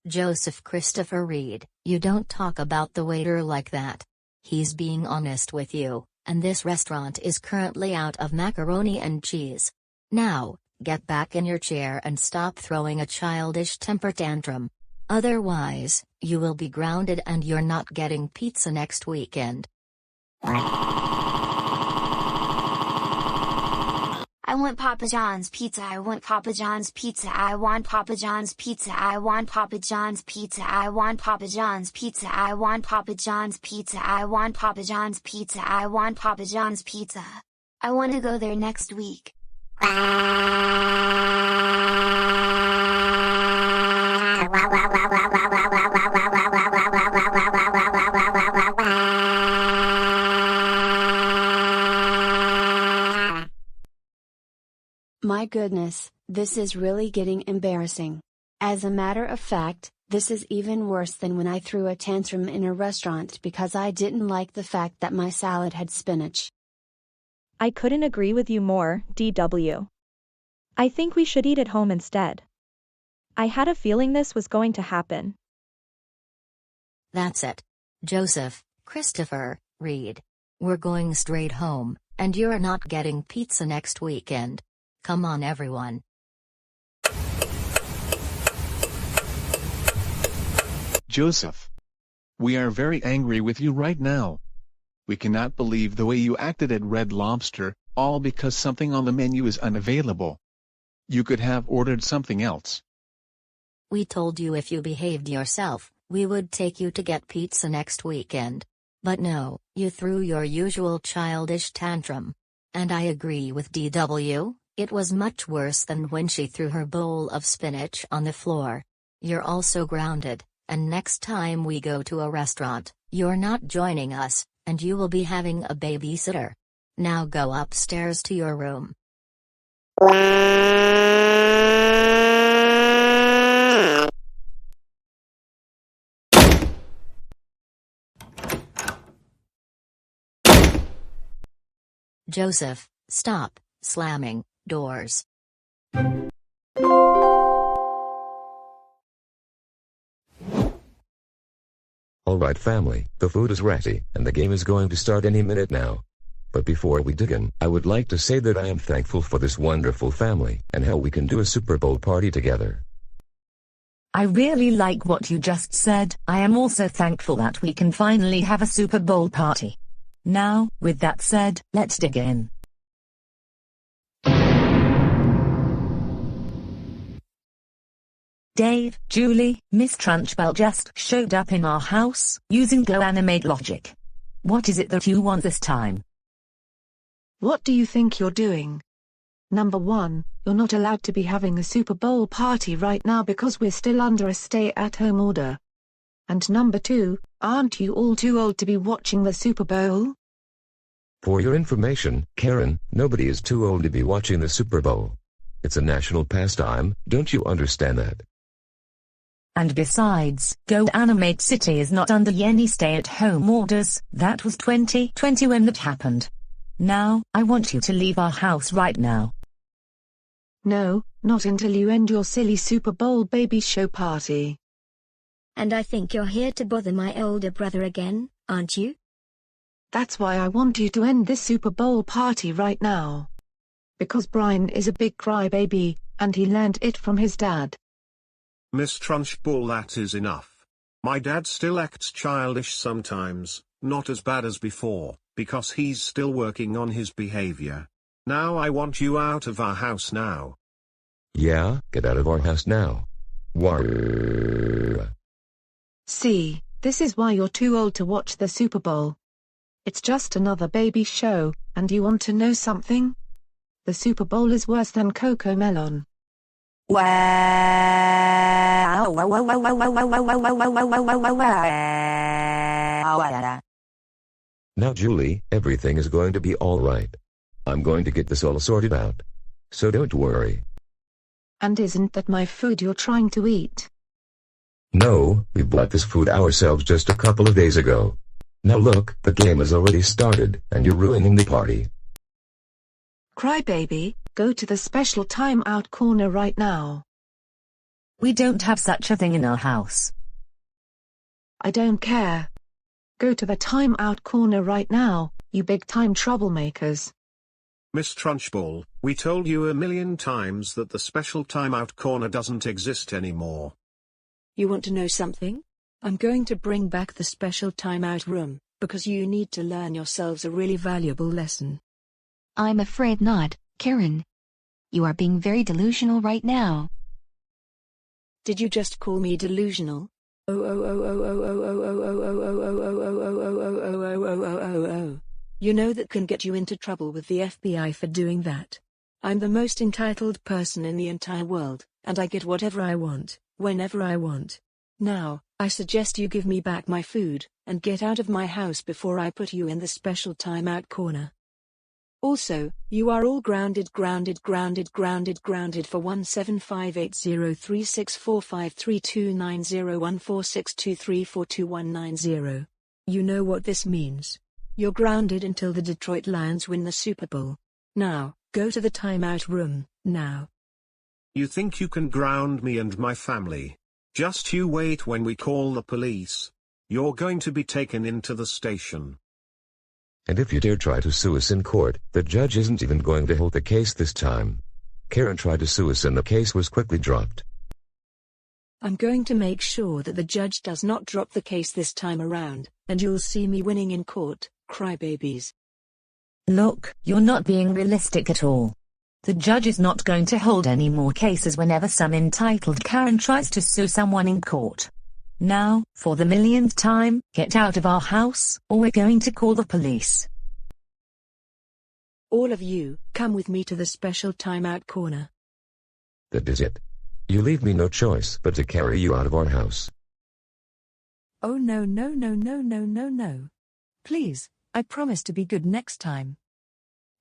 Joseph Christopher Reed, you don't talk about the waiter like that. He's being honest with you, and this restaurant is currently out of macaroni and cheese. Now, get back in your chair and stop throwing a childish temper tantrum. Otherwise, you will be grounded and you're not getting pizza next weekend. I want Papa John's pizza. I want Papa John's pizza. I want Papa John's pizza. I want Papa John's pizza. I want Papa John's pizza. I want Papa John's pizza. I want Papa John's pizza. I want Papa John's pizza. I want to go there next week. My goodness, this is really getting embarrassing. As a matter of fact, this is even worse than when I threw a tantrum in a restaurant because I didn't like the fact that my salad had spinach. I couldn't agree with you more, DW. I think we should eat at home instead. I had a feeling this was going to happen. That's it. Joseph, Christopher, Reed. We're going straight home, and you're not getting pizza next weekend. Come on everyone. Joseph. We are very angry with you right now. We cannot believe the way you acted at Red Lobster, all because something on the menu is unavailable. You could have ordered something else. We told you if you behaved yourself, we would take you to get pizza next weekend. But no, you threw your usual childish tantrum. And I agree with DW, it was much worse than when she threw her bowl of spinach on the floor. You're also grounded, and next time we go to a restaurant, you're not joining us, and you will be having a babysitter. Now go upstairs to your room. Joseph, stop slamming doors. Alright family, the food is ready, and the game is going to start any minute now. But before we dig in, I would like to say that I am thankful for this wonderful family, and how we can do a Super Bowl party together. I really like what you just said. I am also thankful that we can finally have a Super Bowl party. Now, with that said, let's dig in. Dave, Julie, Miss Trunchbull just showed up in our house, using GoAnimate logic. What is it that you want this time? What do you think you're doing? Number 1, you're not allowed to be having a Super Bowl party right now because we're still under a stay-at-home order. And number 2, aren't you all too old to be watching the Super Bowl? For your information, Karen, nobody is too old to be watching the Super Bowl. It's a national pastime, don't you understand that? And besides, GoAnimate City is not under any stay-at-home orders. That was 2020 when that happened. Now, I want you to leave our house right now. No, not until you end your silly Super Bowl baby show party. And I think you're here to bother my older brother again, aren't you? That's why I want you to end this Super Bowl party right now. Because Brian is a big crybaby, and he learned it from his dad. Miss Trunchbull, that is enough. My dad still acts childish sometimes, not as bad as before, because he's still working on his behavior. Now I want you out of our house now. Yeah, get out of our house now. War. See, this is why you're too old to watch the Super Bowl. It's just another baby show, and you want to know something? The Super Bowl is worse than Coco Melon. Wow. Now Julie, everything is going to be alright. I'm going to get this all sorted out. So don't worry. And isn't that my food you're trying to eat? No, we bought this food ourselves just a couple of days ago. Now look, the game has already started, and you're ruining the party. Crybaby, go to the special timeout corner right now. We don't have such a thing in our house. I don't care. Go to the timeout corner right now, you big-time troublemakers. Miss Trunchbull, we told you 1,000,000 times that the special timeout corner doesn't exist anymore. You want to know something? I'm going to bring back the special timeout room, because you need to learn yourselves a really valuable lesson. I'm afraid not, Karen. You are being very delusional right now. Did you just call me delusional? Oh. You know that can get you into trouble with the FBI for doing that. I'm the most entitled person in the entire world, and I get whatever I want, whenever I want. Now, I suggest you give me back my food, and get out of my house before I put you in the special timeout corner. Also, you are all grounded for 17580364532901462342190. You know what this means. You're grounded until the Detroit Lions win the Super Bowl. Now, go to the timeout room, now. You think you can ground me and my family? Just you wait when we call the police. You're going to be taken into the station. And if you dare try to sue us in court, the judge isn't even going to hold the case this time. Karen tried to sue us and the case was quickly dropped. I'm going to make sure that the judge does not drop the case this time around, and you'll see me winning in court, crybabies. Look, you're not being realistic at all. The judge is not going to hold any more cases whenever some entitled Karen tries to sue someone in court. Now, for the millionth time, get out of our house, or we're going to call the police. All of you, come with me to the special timeout corner. That is it. You leave me no choice but to carry you out of our house. Oh no. Please, I promise to be good next time.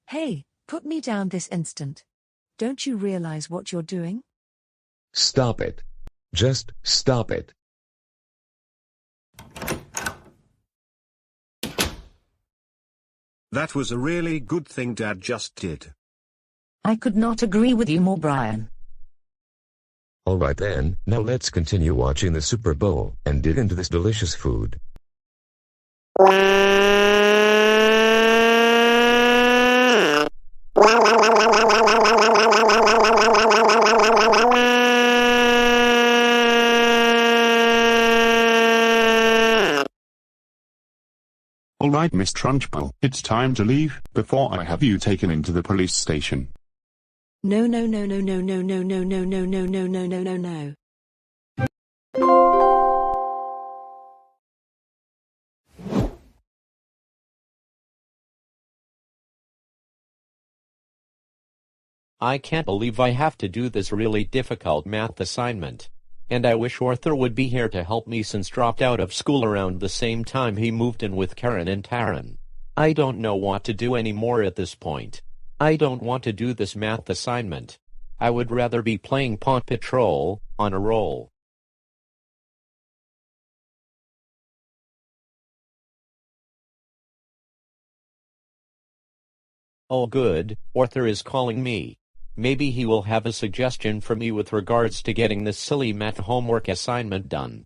Hey, put me down this instant. Don't you realize what you're doing? Stop it. Just stop it. That was a really good thing Dad just did. I could not agree with you more, Brian. Alright then, now let's continue watching the Super Bowl, and dig into this delicious food. Alright, Miss Trunchbull, it's time to leave, before I have you taken into the police station. No. I can't believe I have to do this really difficult math assignment. And I wish Arthur would be here to help me since dropped out of school around the same time he moved in with Karen and Taryn. I don't know what to do anymore at this point. I don't want to do this math assignment. I would rather be playing Paw Patrol, on a roll. Oh good, Arthur is calling me. Maybe he will have a suggestion for me with regards to getting this silly math homework assignment done.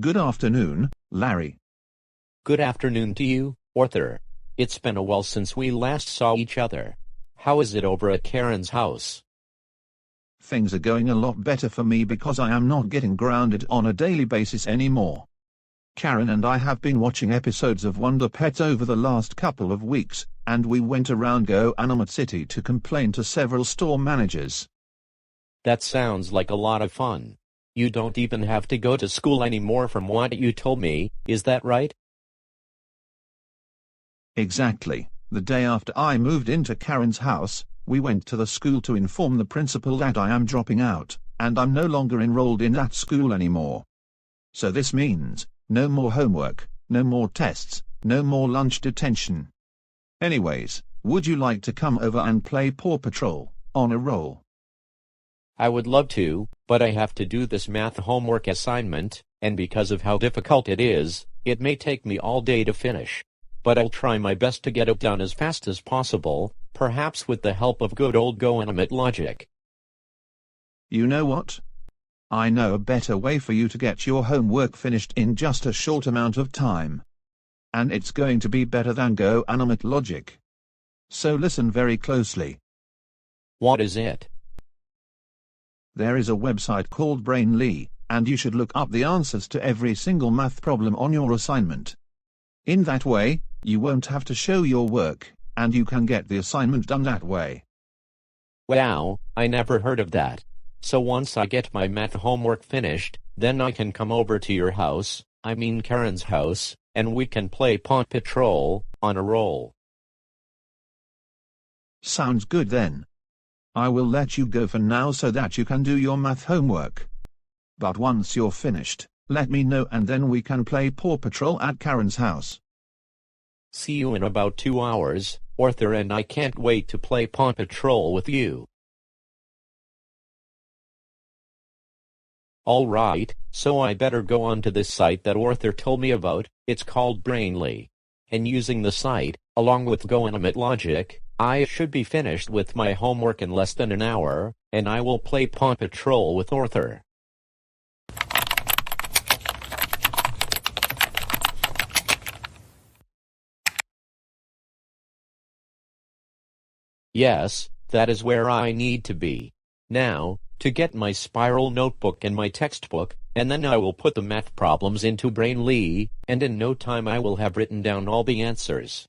Good afternoon, Larry. Good afternoon to you, Arthur. It's been a while since we last saw each other. How is it over at Karen's house? Things are going a lot better for me because I am not getting grounded on a daily basis anymore. Karen and I have been watching episodes of Wonder Pets over the last couple of weeks, and we went around GoAnimate City to complain to several store managers. That sounds like a lot of fun. You don't even have to go to school anymore from what you told me, is that right? Exactly. The day after I moved into Karen's house, we went to the school to inform the principal that I am dropping out, and I'm no longer enrolled in that school anymore. So this means, no more homework, no more tests, no more lunch detention. Anyways, would you like to come over and play Paw Patrol, on a roll? I would love to, but I have to do this math homework assignment, and because of how difficult it is, it may take me all day to finish. But I'll try my best to get it done as fast as possible, perhaps with the help of good old GoAnimate logic. You know what? I know a better way for you to get your homework finished in just a short amount of time. And it's going to be better than GoAnimate logic. So listen very closely. What is it? There is a website called Brainly, and you should look up the answers to every single math problem on your assignment. In that way, you won't have to show your work, and you can get the assignment done that way. Wow, I never heard of that. So once I get my math homework finished, then I can come over to your house, I mean Karen's house, and we can play Paw Patrol, on a roll. Sounds good then. I will let you go for now so that you can do your math homework. But once you're finished, let me know and then we can play Paw Patrol at Karen's house. See you in about 2 hours, Arthur, and I can't wait to play Paw Patrol with you. Alright, so I better go on to this site that Arthur told me about. It's called Brainly. And using the site, along with GoAnimate logic, I should be finished with my homework in less than an hour, and I will play Paw Patrol with Arthur. Yes, that is where I need to be. Now, to get my spiral notebook and my textbook, and then I will put the math problems into Brainly, and in no time I will have written down all the answers.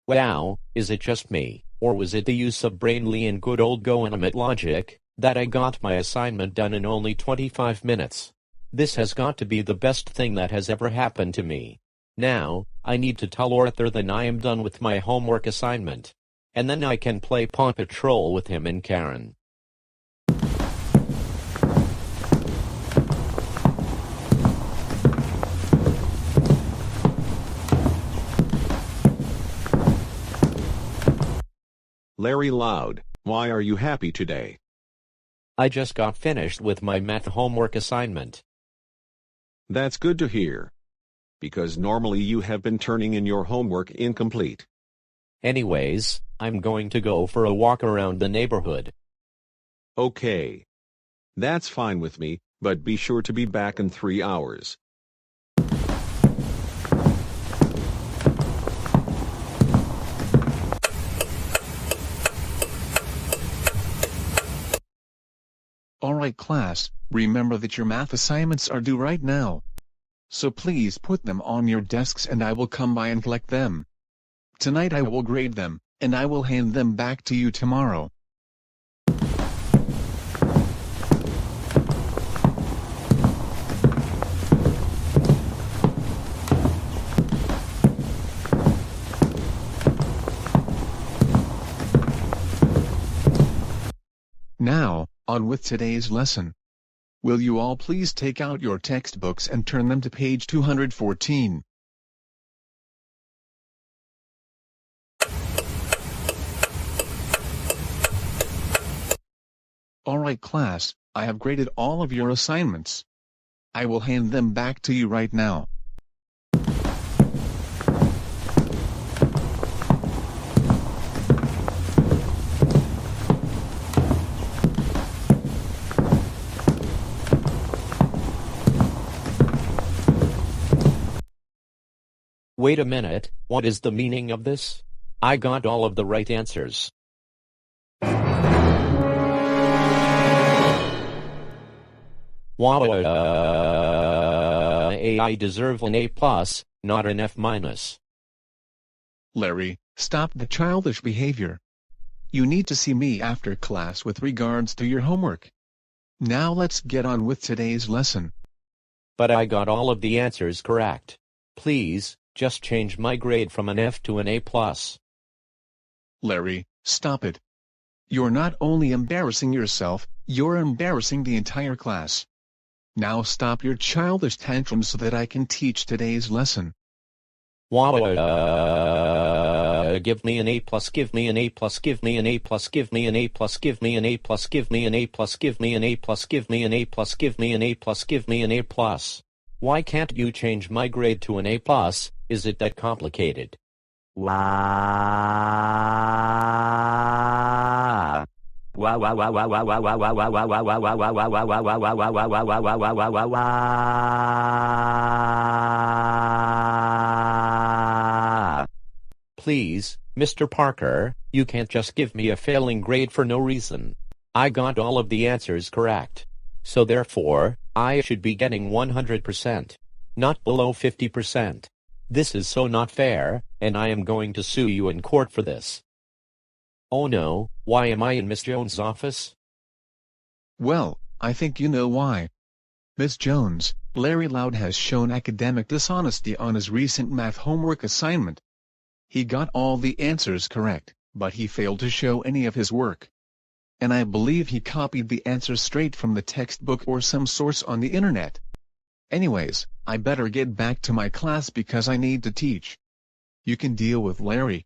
Wow, is it just me, or was it the use of Brainly and good old GoAnimate logic, that I got my assignment done in only 25 minutes? This has got to be the best thing that has ever happened to me. Now, I need to tell Arthur that I am done with my homework assignment. And then I can play Paw Patrol with him and Karen. Larry Loud, why are you happy today? I just got finished with my math homework assignment. That's good to hear. Because normally you have been turning in your homework incomplete. Anyways, I'm going to go for a walk around the neighborhood. Okay. That's fine with me, but be sure to be back in 3 hours. Alright class, remember that your math assignments are due right now. So please put them on your desks and I will come by and collect them. Tonight I will grade them, and I will hand them back to you tomorrow. Now, on with today's lesson. Will you all please take out your textbooks and turn them to page 214. Alright class, I have graded all of your assignments. I will hand them back to you right now. Wait a minute, what is the meaning of this? I got all of the right answers. Wow, I deserve an A+, not an F-. Larry, stop the childish behavior. You need to see me after class with regards to your homework. Now let's get on with today's lesson. But I got all of the answers correct. Please, just change my grade from an F to an A+. Larry, stop it. You're not only embarrassing yourself, you're embarrassing the entire class. Now stop your childish tantrums so that I can teach today's lesson. Wow, give me an A+, give me an A+, give me an A+, give me an A+, give me an A+, give me an A+, give me an A+, give me an A+, give me an A+, give me an A+. Why can't you change my grade to an A+? Is it that complicated? Please, Mr. Parker, you can't just give me a failing grade for no reason. I got all of the answers correct. So therefore, I should be getting 100%, not below 50%. This is so not fair, and I am going to sue you in court for this. Oh no, why am I in Miss Jones' office? Well, I think you know why. Miss Jones, Larry Loud has shown academic dishonesty on his recent math homework assignment. He got all the answers correct, but he failed to show any of his work. And I believe he copied the answers straight from the textbook or some source on the internet. Anyways, I better get back to my class because I need to teach. You can deal with Larry.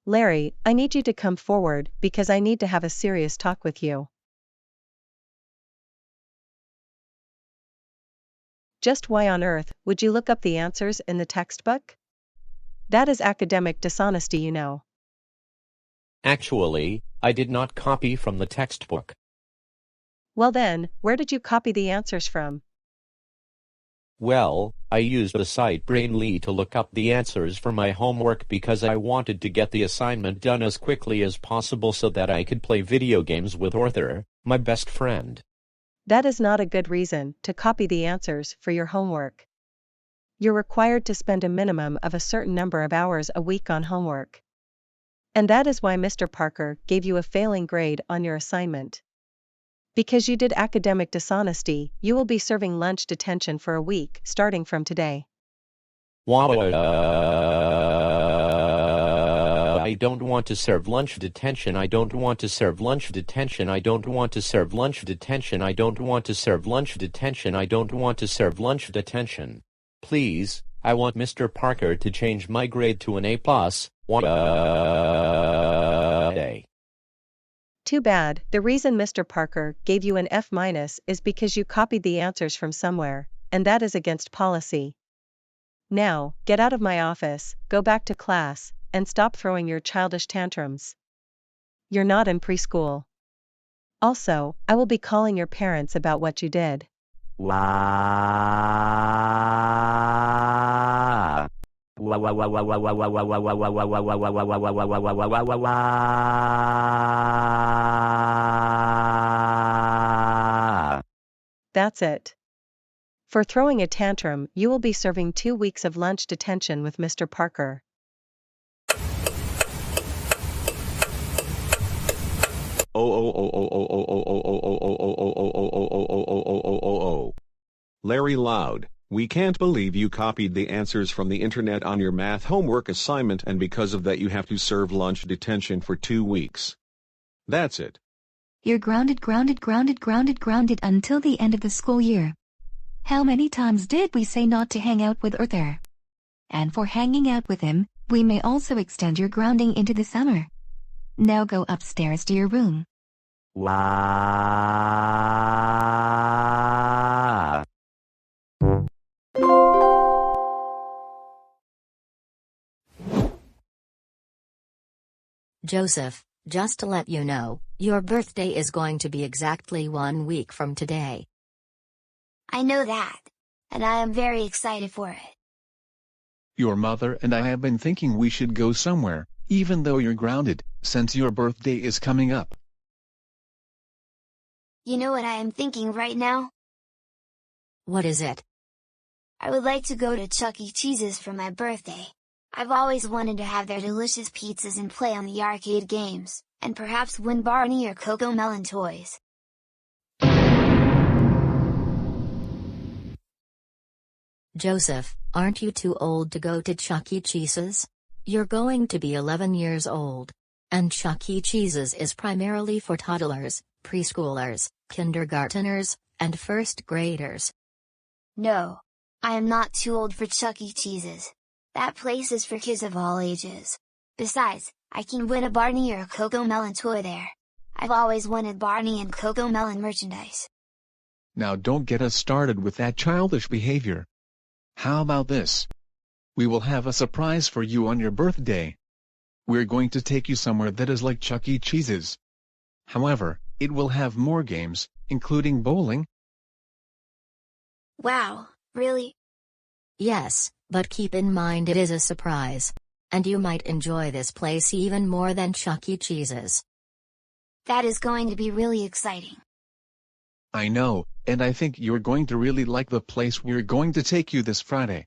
Larry, I need you to come forward because I need to have a serious talk with you. Just why on earth would you look up the answers in the textbook? That is academic dishonesty, you know. Actually, I did not copy from the textbook. Well then, where did you copy the answers from? Well, I used the site Brainly to look up the answers for my homework because I wanted to get the assignment done as quickly as possible so that I could play video games with Arthur, my best friend. That is not a good reason to copy the answers for your homework. You're required to spend a minimum of a certain number of hours a week on homework. And that is why Mr. Parker gave you a failing grade on your assignment. Because you did academic dishonesty, you will be serving lunch detention for a week, starting from today. Wow, I don't want to serve lunch detention. I don't want to serve lunch detention. I don't want to serve lunch detention. I don't want to serve lunch detention. I don't want to serve lunch detention. Please, I want Mr. Parker to change my grade to an A+. Too bad. The reason Mr. Parker gave you an F- is because you copied the answers from somewhere, and that is against policy. Now, get out of my office, go back to class, and stop throwing your childish tantrums. You're not in preschool. Also, I will be calling your parents about what you did. That's it. For throwing a tantrum, you will be serving 2 weeks of lunch detention with Mr. Parker. Larry Loud, we can't believe you copied the answers from the internet on your math homework assignment, and because of that you have to serve lunch detention for 2 weeks. That's it. You're grounded until the end of the school year. How many times did we say not to hang out with Arthur? And for hanging out with him, we may also extend your grounding into the summer. Now go upstairs to your room. Joseph, just to let you know, your birthday is going to be exactly 1 week from today. I know that. And I am very excited for it. Your mother and I have been thinking we should go somewhere, even though you're grounded, since your birthday is coming up. You know what I am thinking right now? What is it? I would like to go to Chuck E. Cheese's for my birthday. I've always wanted to have their delicious pizzas and play on the arcade games, and perhaps win Barney or Coco Melon toys. Joseph, aren't you too old to go to Chuck E. Cheese's? You're going to be 11 years old. And Chuck E. Cheese's is primarily for toddlers, preschoolers, kindergarteners, and first graders. No. I am not too old for Chuck E. Cheese's. That place is for kids of all ages. Besides, I can win a Barney or a Coco Melon toy there. I've always wanted Barney and Coco Melon merchandise. Now don't get us started with that childish behavior. How about this? We will have a surprise for you on your birthday. We're going to take you somewhere that is like Chuck E. Cheese's. However, it will have more games, including bowling. Wow, really? Yes, but keep in mind it is a surprise. And you might enjoy this place even more than Chuck E. Cheese's. That is going to be really exciting. I know, and I think you're going to really like the place we're going to take you this Friday.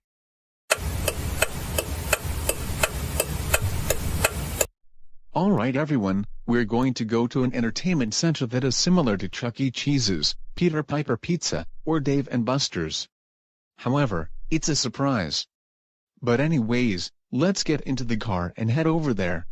Alright everyone, we're going to go to an entertainment center that is similar to Chuck E. Cheese's, Peter Piper Pizza, or Dave & Buster's. However, it's a surprise. But anyways, let's get into the car and head over there.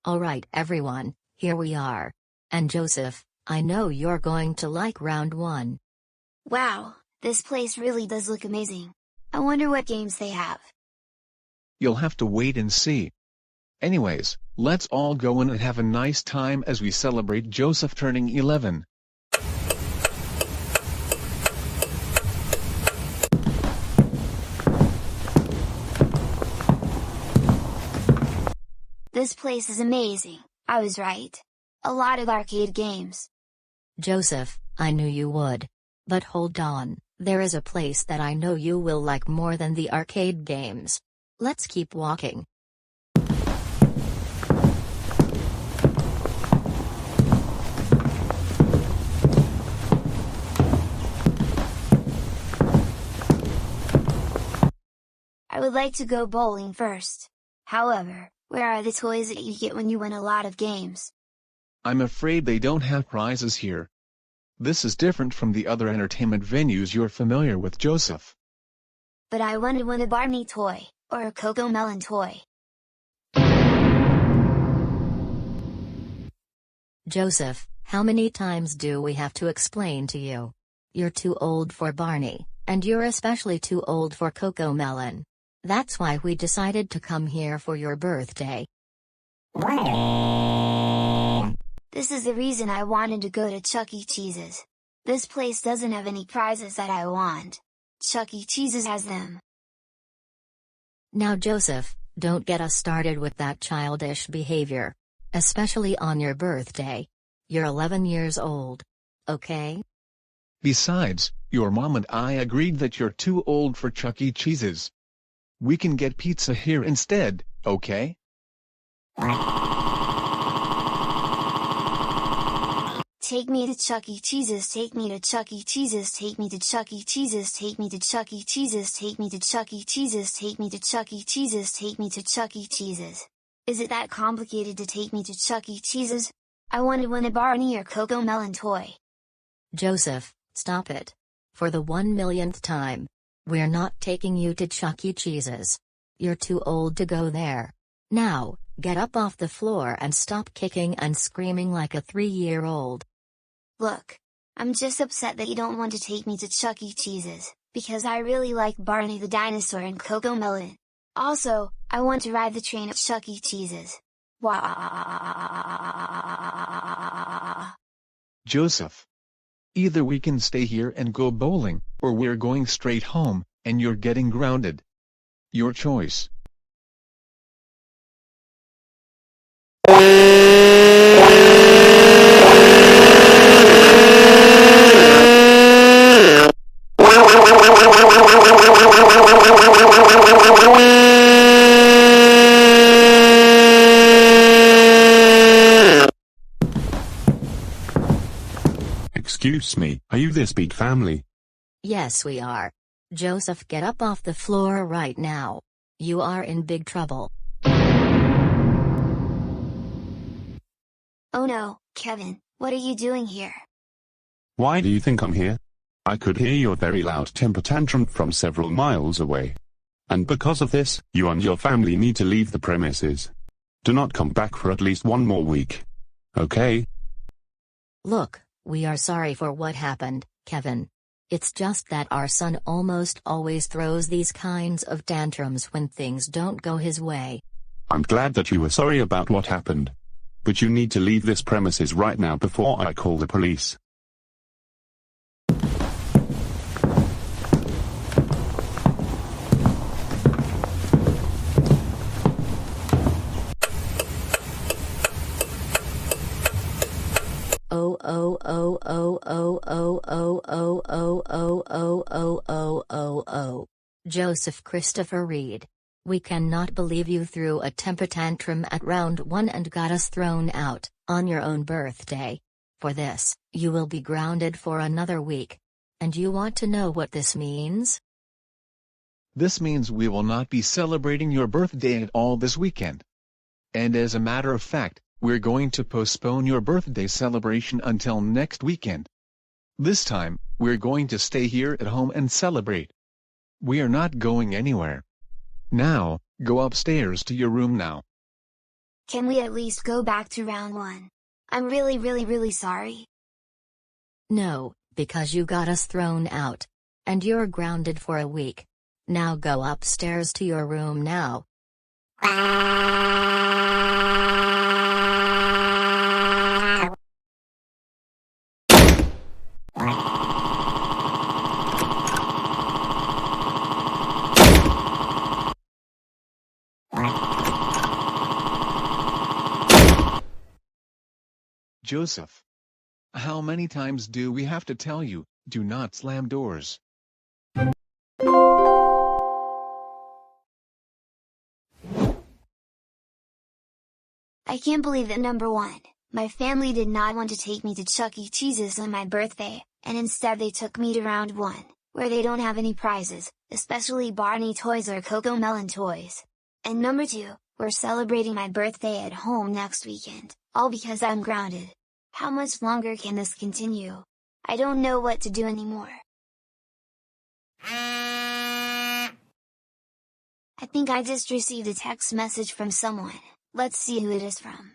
Alright everyone, here we are. And Joseph, I know you're going to like round 1. Wow, this place really does look amazing. I wonder what games they have. You'll have to wait and see. Anyways, let's all go in and have a nice time as we celebrate Joseph turning 11. This place is amazing, I was right. A lot of arcade games. Joseph, I knew you would. But hold on, there is a place that I know you will like more than the arcade games. Let's keep walking. I would like to go bowling first. However, where are the toys that you get when you win a lot of games? I'm afraid they don't have prizes here. This is different from the other entertainment venues you're familiar with, Joseph. But I want to win a Barney toy, or a Coco Melon toy. Joseph, how many times do we have to explain to you? You're too old for Barney, and you're especially too old for Coco Melon. That's why we decided to come here for your birthday. This is the reason I wanted to go to Chuck E. Cheese's. This place doesn't have any prizes that I want. Chuck E. Cheese's has them. Now Joseph, don't get us started with that childish behavior. Especially on your birthday. You're 11 years old. Okay? Besides, your mom and I agreed that you're too old for Chuck E. Cheese's. We can get pizza here instead, okay? Take me to Chuck E. Cheese's, take me to Chuck E. Cheese's, take me to Chuck E. Cheese's, take me to Chuck E. Cheese's, take me to Chuck E. Cheese's, take me to Chuck E. Cheese's, take me to Chuck E. Cheese's. Is it that complicated to take me to Chuck E. Cheese's? I want to win a Barney or Coco Melon toy. Joseph, stop it. For the 1,000,000th time. We're not taking you to Chuck E. Cheese's. You're too old to go there. Now, get up off the floor and stop kicking and screaming like a 3-year-old. Look, I'm just upset that you don't want to take me to Chuck E. Cheese's, because I really like Barney the dinosaur and Coco Melon. Also, I want to ride the train at Chuck E. Cheese's. Wah! Joseph. Either we can stay here and go bowling, or we're going straight home, and you're getting grounded. Your choice. Excuse me, are you this big family? Yes, we are. Joseph, get up off the floor right now. You are in big trouble. Oh no, Kevin, what are you doing here? Why do you think I'm here? I could hear your very loud temper tantrum from several miles away. And because of this, you and your family need to leave the premises. Do not come back for at least one more week. Okay? Look, we are sorry for what happened, Kevin. It's just that our son almost always throws these kinds of tantrums when things don't go his way. I'm glad that you were sorry about what happened. But you need to leave this premises right now before I call the police. Oh oh oh oh oh oh oh oh oh oh oh oh oh oh oh. Joseph Christopher Reed. We cannot believe you threw a temper tantrum at round 1 and got us thrown out, on your own birthday. For this, you will be grounded for another week. And you want to know what this means? This means we will not be celebrating your birthday at all this weekend. And as a matter of fact, we're going to postpone your birthday celebration until next weekend. This time, we're going to stay here at home and celebrate. We are not going anywhere. Now, go upstairs to your room now. Can we at least go back to round 1? I'm really sorry. No, because you got us thrown out. And you're grounded for a week. Now go upstairs to your room now. Joseph. How many times do we have to tell you, do not slam doors? I can't believe that number 1, my family did not want to take me to Chuck E. Cheese's on my birthday, and instead they took me to round 1, where they don't have any prizes, especially Barney toys or Coco Melon toys. And number 2, we're celebrating my birthday at home next weekend, all because I'm grounded. How much longer can this continue? I don't know what to do anymore. I think I just received a text message from someone. Let's see who it is from.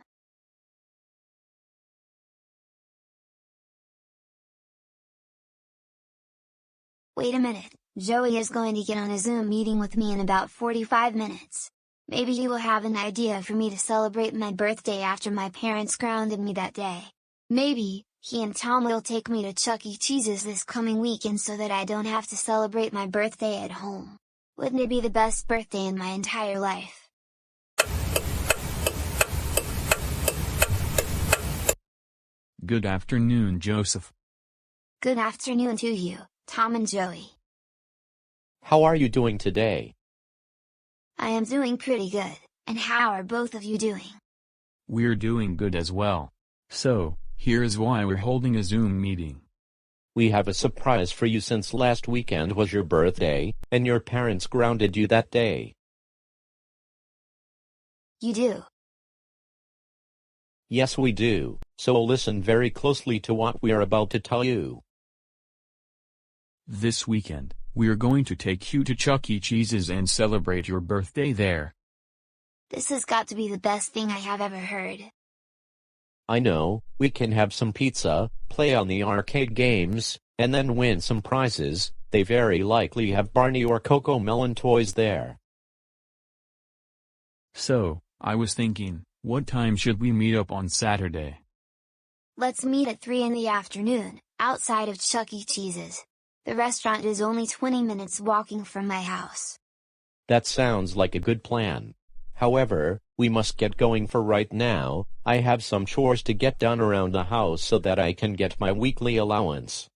Wait a minute, Joey is going to get on a Zoom meeting with me in about 45 minutes. Maybe he will have an idea for me to celebrate my birthday after my parents grounded me that day. Maybe, he and Tom will take me to Chuck E. Cheese's this coming weekend so that I don't have to celebrate my birthday at home. Wouldn't it be the best birthday in my entire life? Good afternoon, Joseph. Good afternoon to you, Tom and Joey. How are you doing today? I am doing pretty good, and how are both of you doing? We're doing good as well. So, here's why we're holding a Zoom meeting. We have a surprise for you since last weekend was your birthday, and your parents grounded you that day. You do? Yes, we do, so listen very closely to what we are about to tell you. This weekend, we're going to take you to Chuck E. Cheese's and celebrate your birthday there. This has got to be the best thing I have ever heard. I know, we can have some pizza, play on the arcade games, and then win some prizes. They very likely have Barney or Coco Melon toys there. So, I was thinking, what time should we meet up on Saturday? Let's meet at 3 in the afternoon, outside of Chuck E. Cheese's. The restaurant is only 20 minutes walking from my house. That sounds like a good plan. However, we must get going for right now. I have some chores to get done around the house so that I can get my weekly allowance.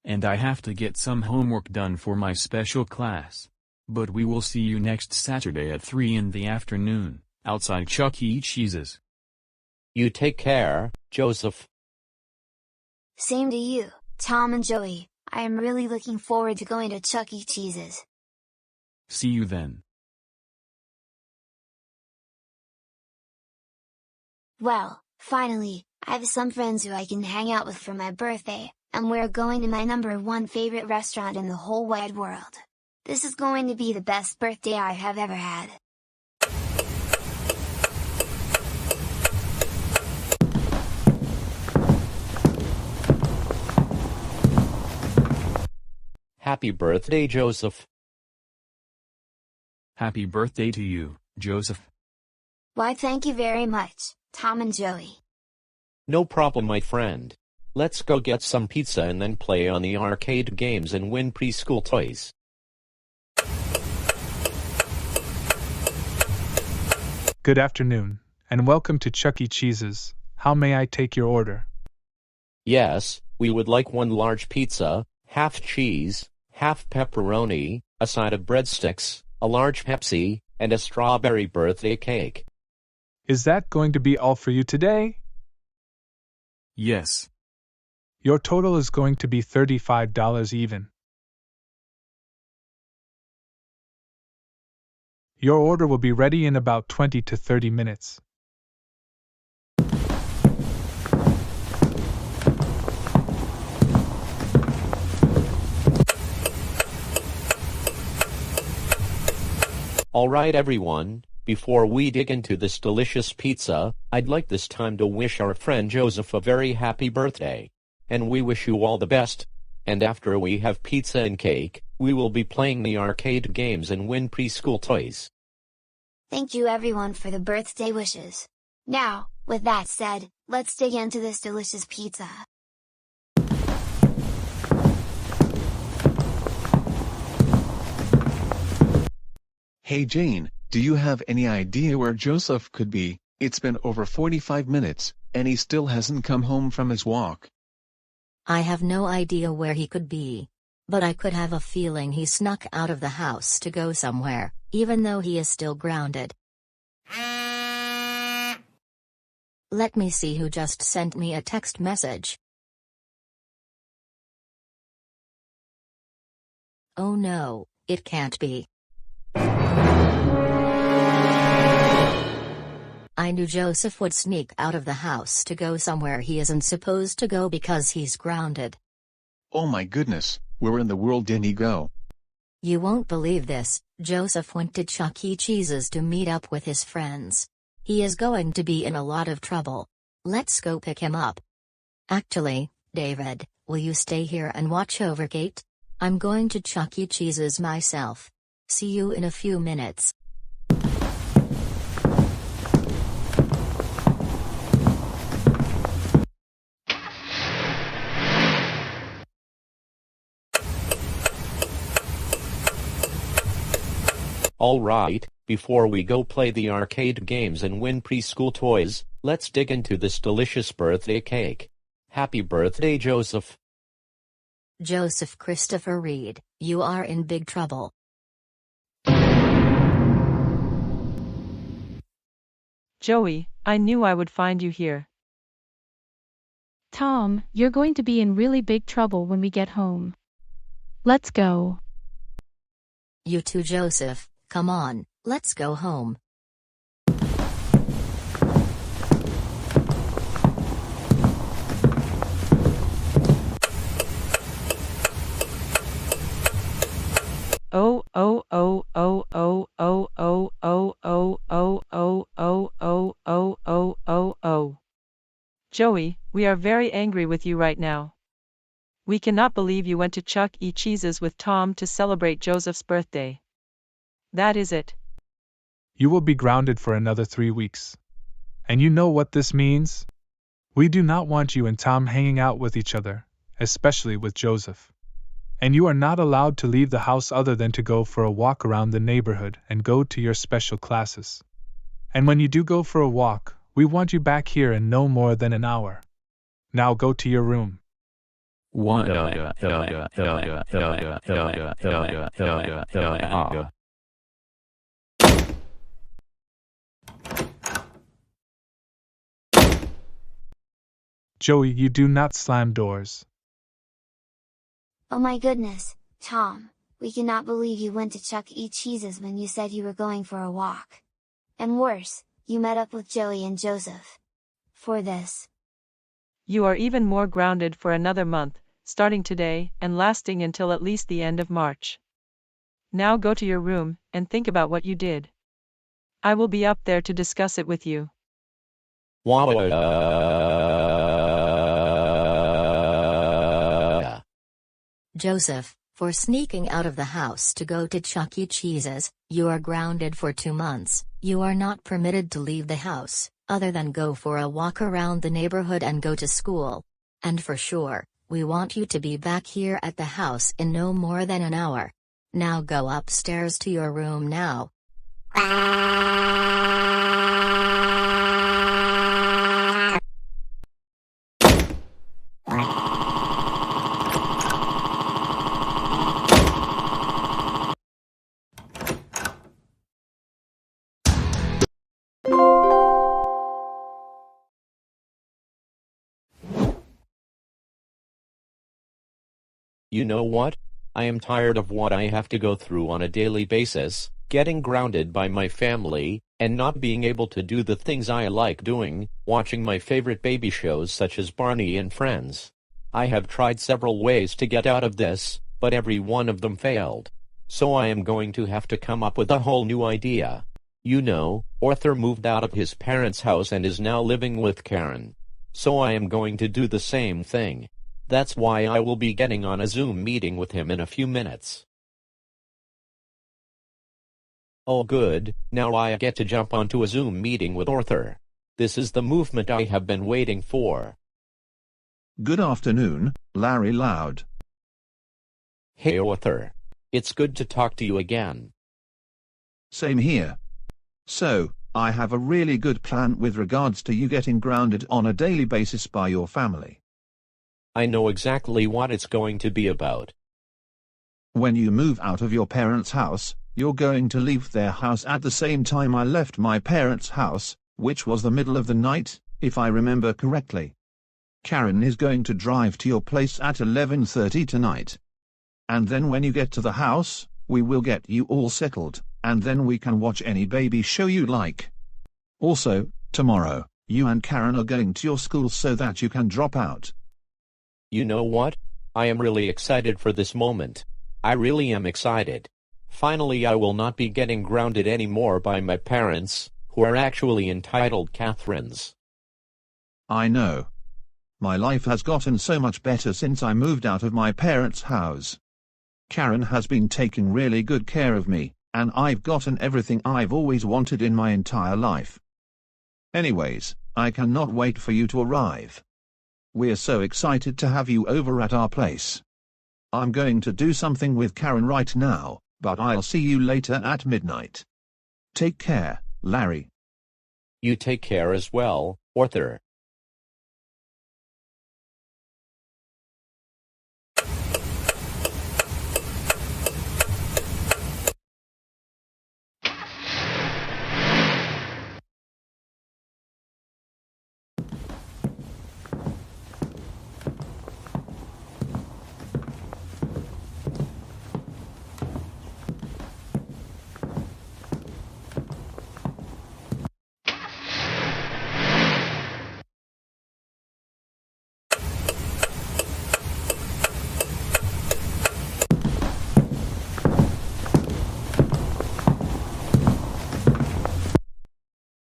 And I have to get some homework done for my special class. But we will see you next Saturday at 3 in the afternoon, outside Chuck E. Cheese's. You take care, Joseph. Same to you, Tom and Joey. I am really looking forward to going to Chuck E. Cheese's. See you then. Well, finally, I have some friends who I can hang out with for my birthday, and we're going to my #1 favorite restaurant in the whole wide world. This is going to be the best birthday I have ever had. Happy birthday, Joseph. Happy birthday to you, Joseph. Why, thank you very much, Tom and Joey. No problem, my friend. Let's go get some pizza and then play on the arcade games and win preschool toys. Good afternoon, and welcome to Chuck E. Cheese's. How may I take your order? Yes, we would like one large pizza, half cheese, half pepperoni, a side of breadsticks, a large Pepsi, and a strawberry birthday cake. Is that going to be all for you today? Yes. Your total is going to be $35 even. Your order will be ready in about 20 to 30 minutes. All right, everyone, before we dig into this delicious pizza, I'd like this time to wish our friend Joseph a very happy birthday. And we wish you all the best. And after we have pizza and cake, we will be playing the arcade games and win preschool toys. Thank you everyone for the birthday wishes. Now, with that said, let's dig into this delicious pizza. Hey Jane, do you have any idea where Joseph could be? It's been over 45 minutes, and he still hasn't come home from his walk. I have no idea where he could be. But I could have a feeling he snuck out of the house to go somewhere, even though he is still grounded. Let me see who just sent me a text message. Oh no, it can't be. I knew Joseph would sneak out of the house to go somewhere he isn't supposed to go because he's grounded. Oh my goodness, where in the world did he go? You won't believe this, Joseph went to Chuck E. Cheese's to meet up with his friends. He is going to be in a lot of trouble. Let's go pick him up. Actually, David, will you stay here and watch over Kate? I'm going to Chuck E. Cheese's myself. See you in a few minutes. All right, before we go play the arcade games and win preschool toys, let's dig into this delicious birthday cake. Happy birthday, Joseph. Joseph Christopher Reed, you are in big trouble. Joey, I knew I would find you here. Tom, you're going to be in really big trouble when we get home. Let's go. You too, Joseph, come on, let's go home. Oh, oh, oh, oh, oh, oh, oh, oh, oh, oh, oh, oh, oh, oh, oh, oh, oh. Joey, we are very angry with you right now. We cannot believe you went to Chuck E. Cheese's with Tom to celebrate Joseph's birthday. That is it. You will be grounded for another 3 weeks. And you know what this means? We do not want you and Tom hanging out with each other, especially with Joseph. And you are not allowed to leave the house other than to go for a walk around the neighborhood and go to your special classes. And when you do go for a walk, we want you back here in no more than an hour. Now go to your room. Joey, you do not slam doors. Oh my goodness, Tom, we cannot believe you went to Chuck E. Cheese's when you said you were going for a walk. And worse, you met up with Joey and Joseph. For this. You are even more grounded for another month, starting today and lasting until at least the end of March. Now go to your room and think about what you did. I will be up there to discuss it with you. Joseph, for sneaking out of the house to go to Chuck E. Cheese's, you are grounded for 2 months. You are not permitted to leave the house, other than go for a walk around the neighborhood and go to school. And for sure, we want you to be back here at the house in no more than an hour. Now go upstairs to your room now. You know what? I am tired of what I have to go through on a daily basis, getting grounded by my family, and not being able to do the things I like doing, watching my favorite baby shows such as Barney and Friends. I have tried several ways to get out of this, but every one of them failed. So I am going to have to come up with a whole new idea. You know, Arthur moved out of his parents' house and is now living with Karen. So I am going to do the same thing. That's why I will be getting on a Zoom meeting with him in a few minutes. Oh good, now I get to jump onto a Zoom meeting with Arthur. This is the movement I have been waiting for. Good afternoon, Larry Loud. Hey Arthur. It's good to talk to you again. Same here. So, I have a really good plan with regards to you getting grounded on a daily basis by your family. I know exactly what it's going to be about. When you move out of your parents' house, you're going to leave their house at the same time I left my parents' house, which was the middle of the night, if I remember correctly. Karen is going to drive to your place at 11:30 tonight. And then when you get to the house, we will get you all settled, and then we can watch any baby show you like. Also, tomorrow, you and Karen are going to your school so that you can drop out. You know what? I am really excited for this moment. I really am excited. Finally I will not be getting grounded anymore by my parents, who are actually entitled Catherines. I know. My life has gotten so much better since I moved out of my parents' house. Karen has been taking really good care of me, and I've gotten everything I've always wanted in my entire life. Anyways, I cannot wait for you to arrive. We're so excited to have you over at our place. I'm going to do something with Karen right now, but I'll see you later at midnight. Take care, Larry. You take care as well, Arthur.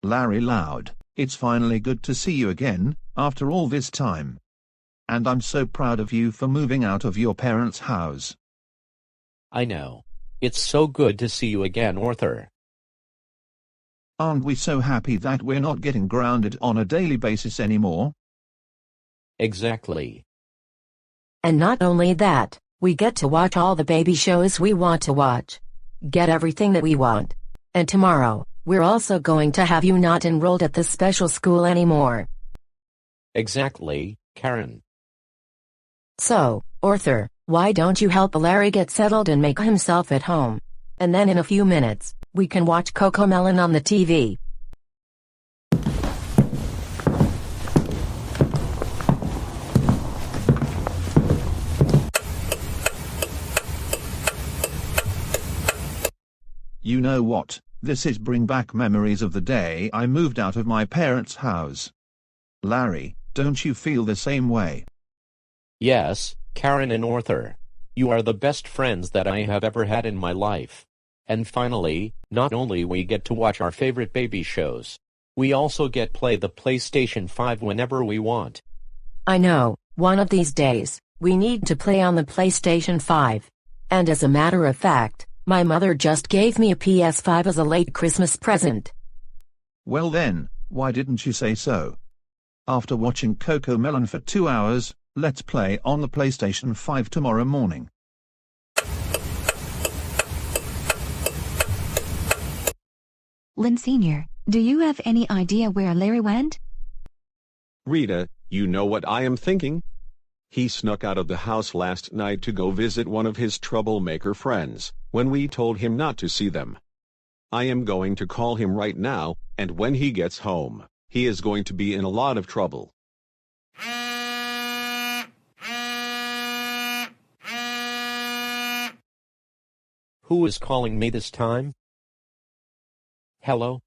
Larry Loud, it's finally good to see you again, after all this time. And I'm so proud of you for moving out of your parents' house. I know. It's so good to see you again, Arthur. Aren't we so happy that we're not getting grounded on a daily basis anymore? Exactly. And not only that, we get to watch all the baby shows we want to watch. Get everything that we want. And tomorrow, we're also going to have you not enrolled at this special school anymore. Exactly, Karen. So, Arthur, why don't you help Larry get settled and make himself at home? And then in a few minutes, we can watch CoComelon on the TV. You know what? This is bring back memories of the day I moved out of my parents' house. Larry, don't you feel the same way? Yes, Karen and Arthur. You are the best friends that I have ever had in my life. And finally, not only we get to watch our favorite baby shows, we also get play the PlayStation 5 whenever we want. I know, one of these days, we need to play on the PlayStation 5. And as a matter of fact, my mother just gave me a PS5 as a late Christmas present. Well then, why didn't you say so? After watching CoComelon for 2 hours, let's play on the PlayStation 5 tomorrow morning. Lynn Sr., do you have any idea where Larry went? Rita, you know what I am thinking? He snuck out of the house last night to go visit one of his troublemaker friends, when we told him not to see them. I am going to call him right now, and when he gets home, he is going to be in a lot of trouble. Who is calling me this time? Hello?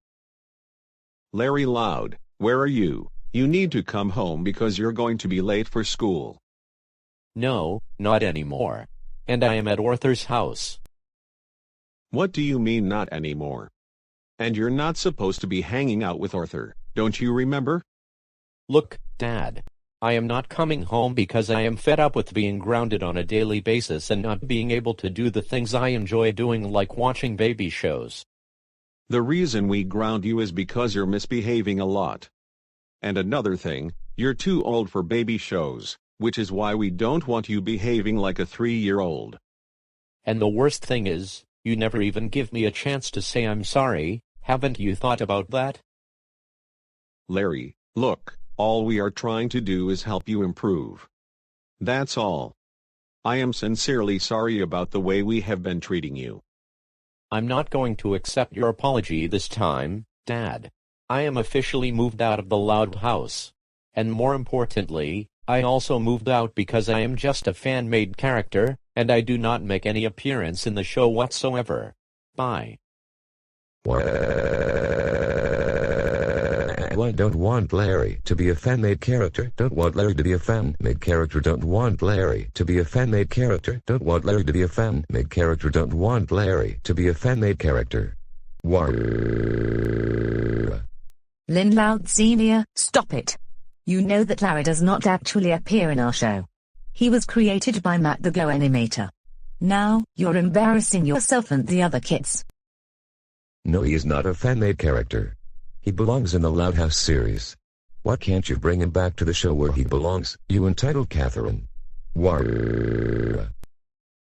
Larry Loud, where are you? You need to come home because you're going to be late for school. No, not anymore. And I am at Arthur's house. What do you mean not anymore? And you're not supposed to be hanging out with Arthur, don't you remember? Look, Dad. I am not coming home because I am fed up with being grounded on a daily basis and not being able to do the things I enjoy doing, like watching baby shows. The reason we ground you is because you're misbehaving a lot. And another thing, you're too old for baby shows, which is why we don't want you behaving like a 3-year-old. And the worst thing is, you never even give me a chance to say I'm sorry. Haven't you thought about that? Larry, look, all we are trying to do is help you improve. That's all. I am sincerely sorry about the way we have been treating you. I'm not going to accept your apology this time, Dad. I am officially moved out of the Loud house. And more importantly, I also moved out because I am just a fan-made character, and I do not make any appearance in the show whatsoever. Bye. I don't want Larry to be a fan-made character. Don't want Larry to be a fan-made character. Don't want Larry to be a fan-made character. Don't want Larry to be a fan-made character. Don't want Larry to be a fan-made character. Lynn Loud Sr., stop it. You know that Larry does not actually appear in our show. He was created by Matt TheGoanimator. Now, you're embarrassing yourself and the other kids. No, he is not a fan-made character. He belongs in the Loud House series. Why can't you bring him back to the show where he belongs, you entitled Catherine?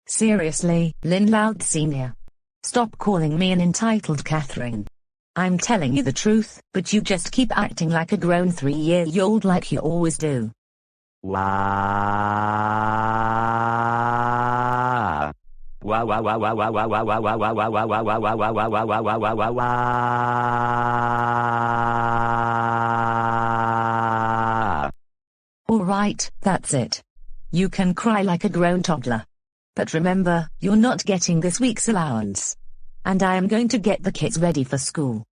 Seriously, Lynn Loud Sr. Stop calling me an entitled Catherine. I'm telling you the truth, but you just keep acting like a grown 3-year-old like you always do. Alright, that's it. You can cry like a grown toddler. But remember, you're not getting this week's allowance. And I am going to get the kids ready for school.